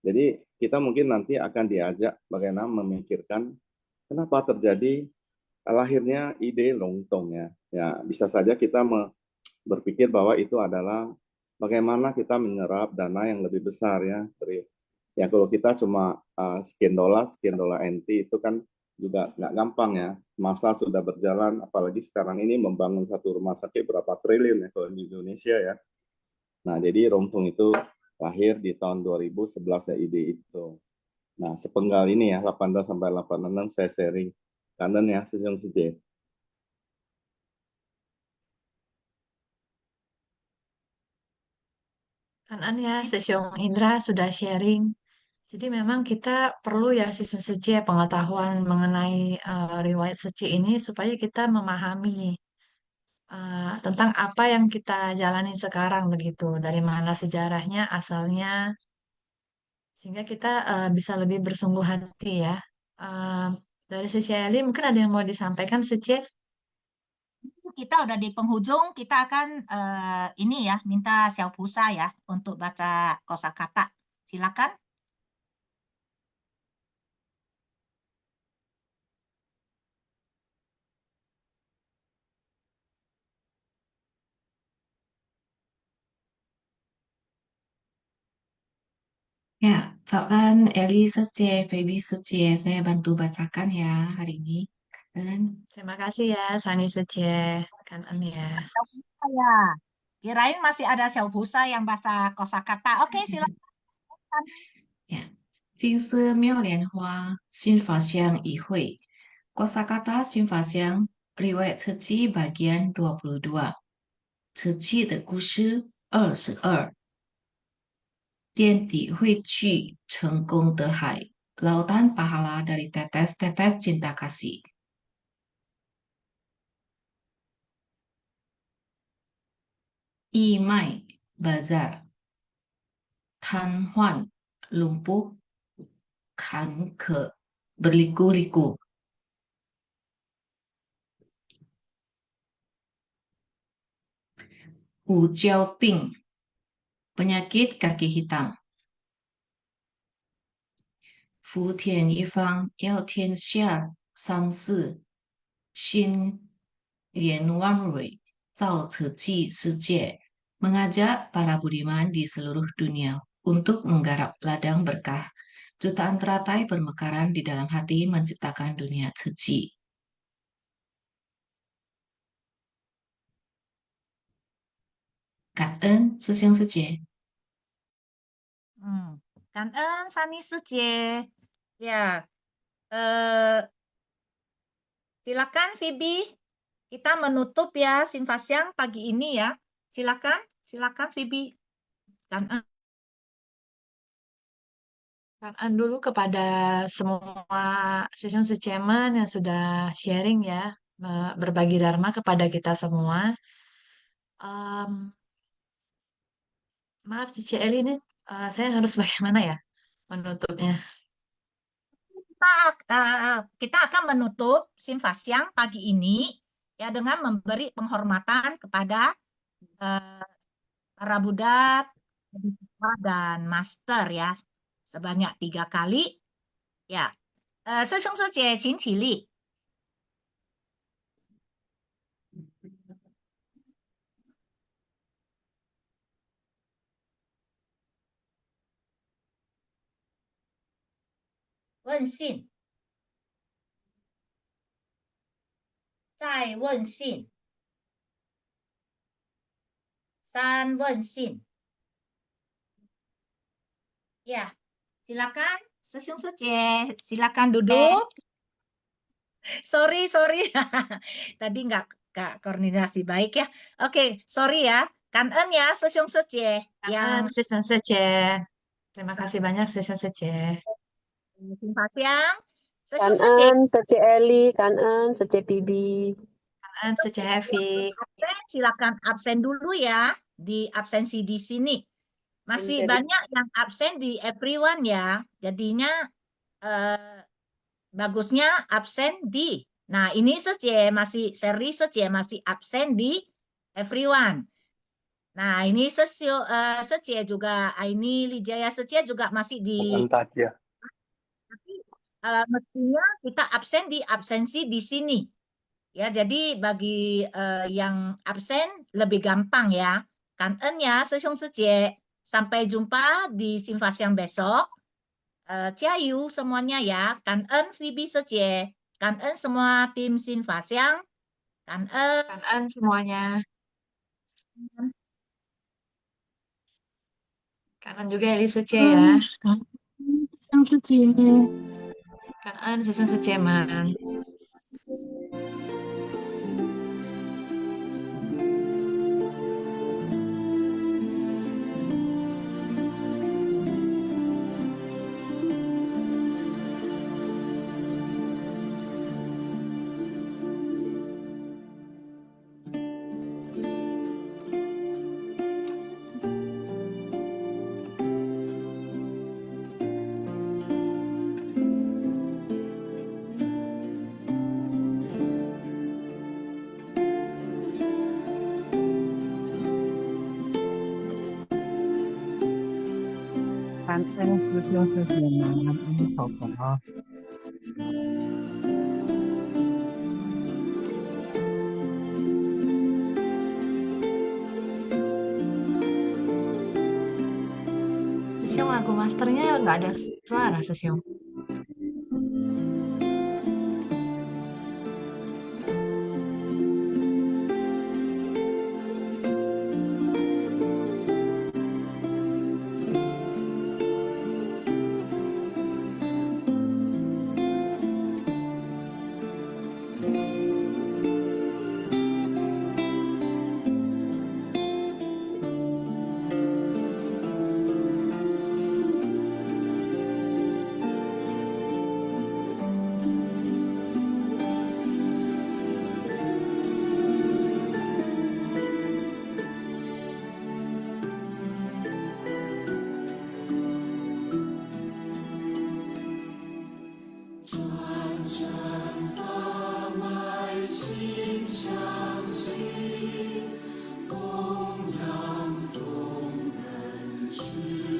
I: Jadi kita mungkin nanti akan diajak bagaimana memikirkan kenapa terjadi lahirnya ide rongtong ya. Ya bisa saja kita berpikir bahwa itu adalah bagaimana kita menyerap dana yang lebih besar ya dari ya kalau kita cuma sekian dolar NT itu kan juga nggak gampang ya, masa sudah berjalan apalagi sekarang ini membangun satu rumah sakit berapa triliun ya kalau di Indonesia ya. Nah jadi rongtong itu lahir di tahun 2011 ya ide itu. Nah sepenggal ini ya 82 sampai 86 saya sharing kanan ya sejauh sejauh.
C: Kan ya, Sesiong Indra sudah sharing. Jadi memang kita perlu ya sisi seci pengetahuan mengenai riwayat seci ini supaya kita memahami tentang apa yang kita jalani sekarang begitu, dari mana sejarahnya, asalnya, sehingga kita bisa lebih bersungguh hati ya. Eh, dari sisi Eli mungkin ada yang mau disampaikan Seci?
D: Kita udah di penghujung, kita akan ini ya, minta Xiao Pusa ya untuk baca kosakata. Silakan.
J: Ya, Zakan, Eli Sece, Feby Sece, saya bantu bacakan ya hari ini. Dan
C: Terima kasih ya, Sani Seci, Kan ya.
D: Xiao Pusa ya. Kirain masih ada Xiao Pusa yang baca kosakata. Oke, silakan.
J: 呀，金色妙莲花，新法香一会，Kosakata 新法香，Riwayat Ceci bagian 22, Ceci 的故事22，垫底汇聚成功的海，lautan pahala dari tetes-tetes cinta kasih. Imai, bazar, Tanhuan, lumpuh, kanker, berliku-liku. Wu Jiaoping, penyakit kaki hitam. Fu Tian Yifang, Yao Tianxia, Sang-si, Xin Lian Wanrui, Zhao Ceci世界, mengajak para budiman di seluruh dunia untuk menggarap ladang berkah. Jutaan teratai bermekaran di dalam hati menciptakan dunia suci. Cảm ơn sư兄sư姐.
D: Cảm ơn Sani sư姐. Ya, eh, silakan Phoebe. Kita menutup ya Sinfasyang pagi ini ya. Silakan Phoebe. Cảm ơn.
C: Kangen dulu kepada semua session Suceman yang sudah sharing ya, berbagi Dharma kepada kita semua. Maaf Cici Eli ini, saya harus bagaimana ya menutupnya?
D: Kita akan menutup Sinfasyang pagi ini ya dengan memberi penghormatan kepada para Buddha dan Master ya sebanyak 3 kali. Ya, 师兄师姐请起立。问信，再问信，三问信。Ya, silakan, Sesung Suce, silakan duduk. Sorry. Tadi nggak koordinasi baik ya. Oke, sorry ya. Kangen ya, Sesung Suce.
C: Kangen
D: Yang
C: session Suce. Terima kasih banyak session Suce.
D: Sinfasyang, Sesung
K: Cảm
D: Suce.
K: ơn Sece Eli, cảm ơn Sece Bibi.
C: Kangen Suce Heavy.
D: Silakan absen dulu ya di absensi di sini. Masih banyak yang absen di everyone ya. Jadinya bagusnya absen di. Nah, ini masih seri masih absen di everyone. Nah, ini juga ini Lijaya juga masih di.
E: Tapi
D: mestinya kita absen di absensi di sini. Ya, jadi bagi yang absen lebih gampang ya. Kangen ya, Sesung Secie. Sampai jumpa di Sinfasyang besok. Ciayu semuanya ya. Kangen Phoebe Secie. Kangen semua tim Sinfasyang.
C: Kangen semuanya. Kangen juga Eli Suce ya.
L: Yang suci.
C: Kangen session Suce man.
L: Kangen sesung sejenak ini pokok.
C: Sesiong lagu masternya nggak ada suara Sesiong.
M: She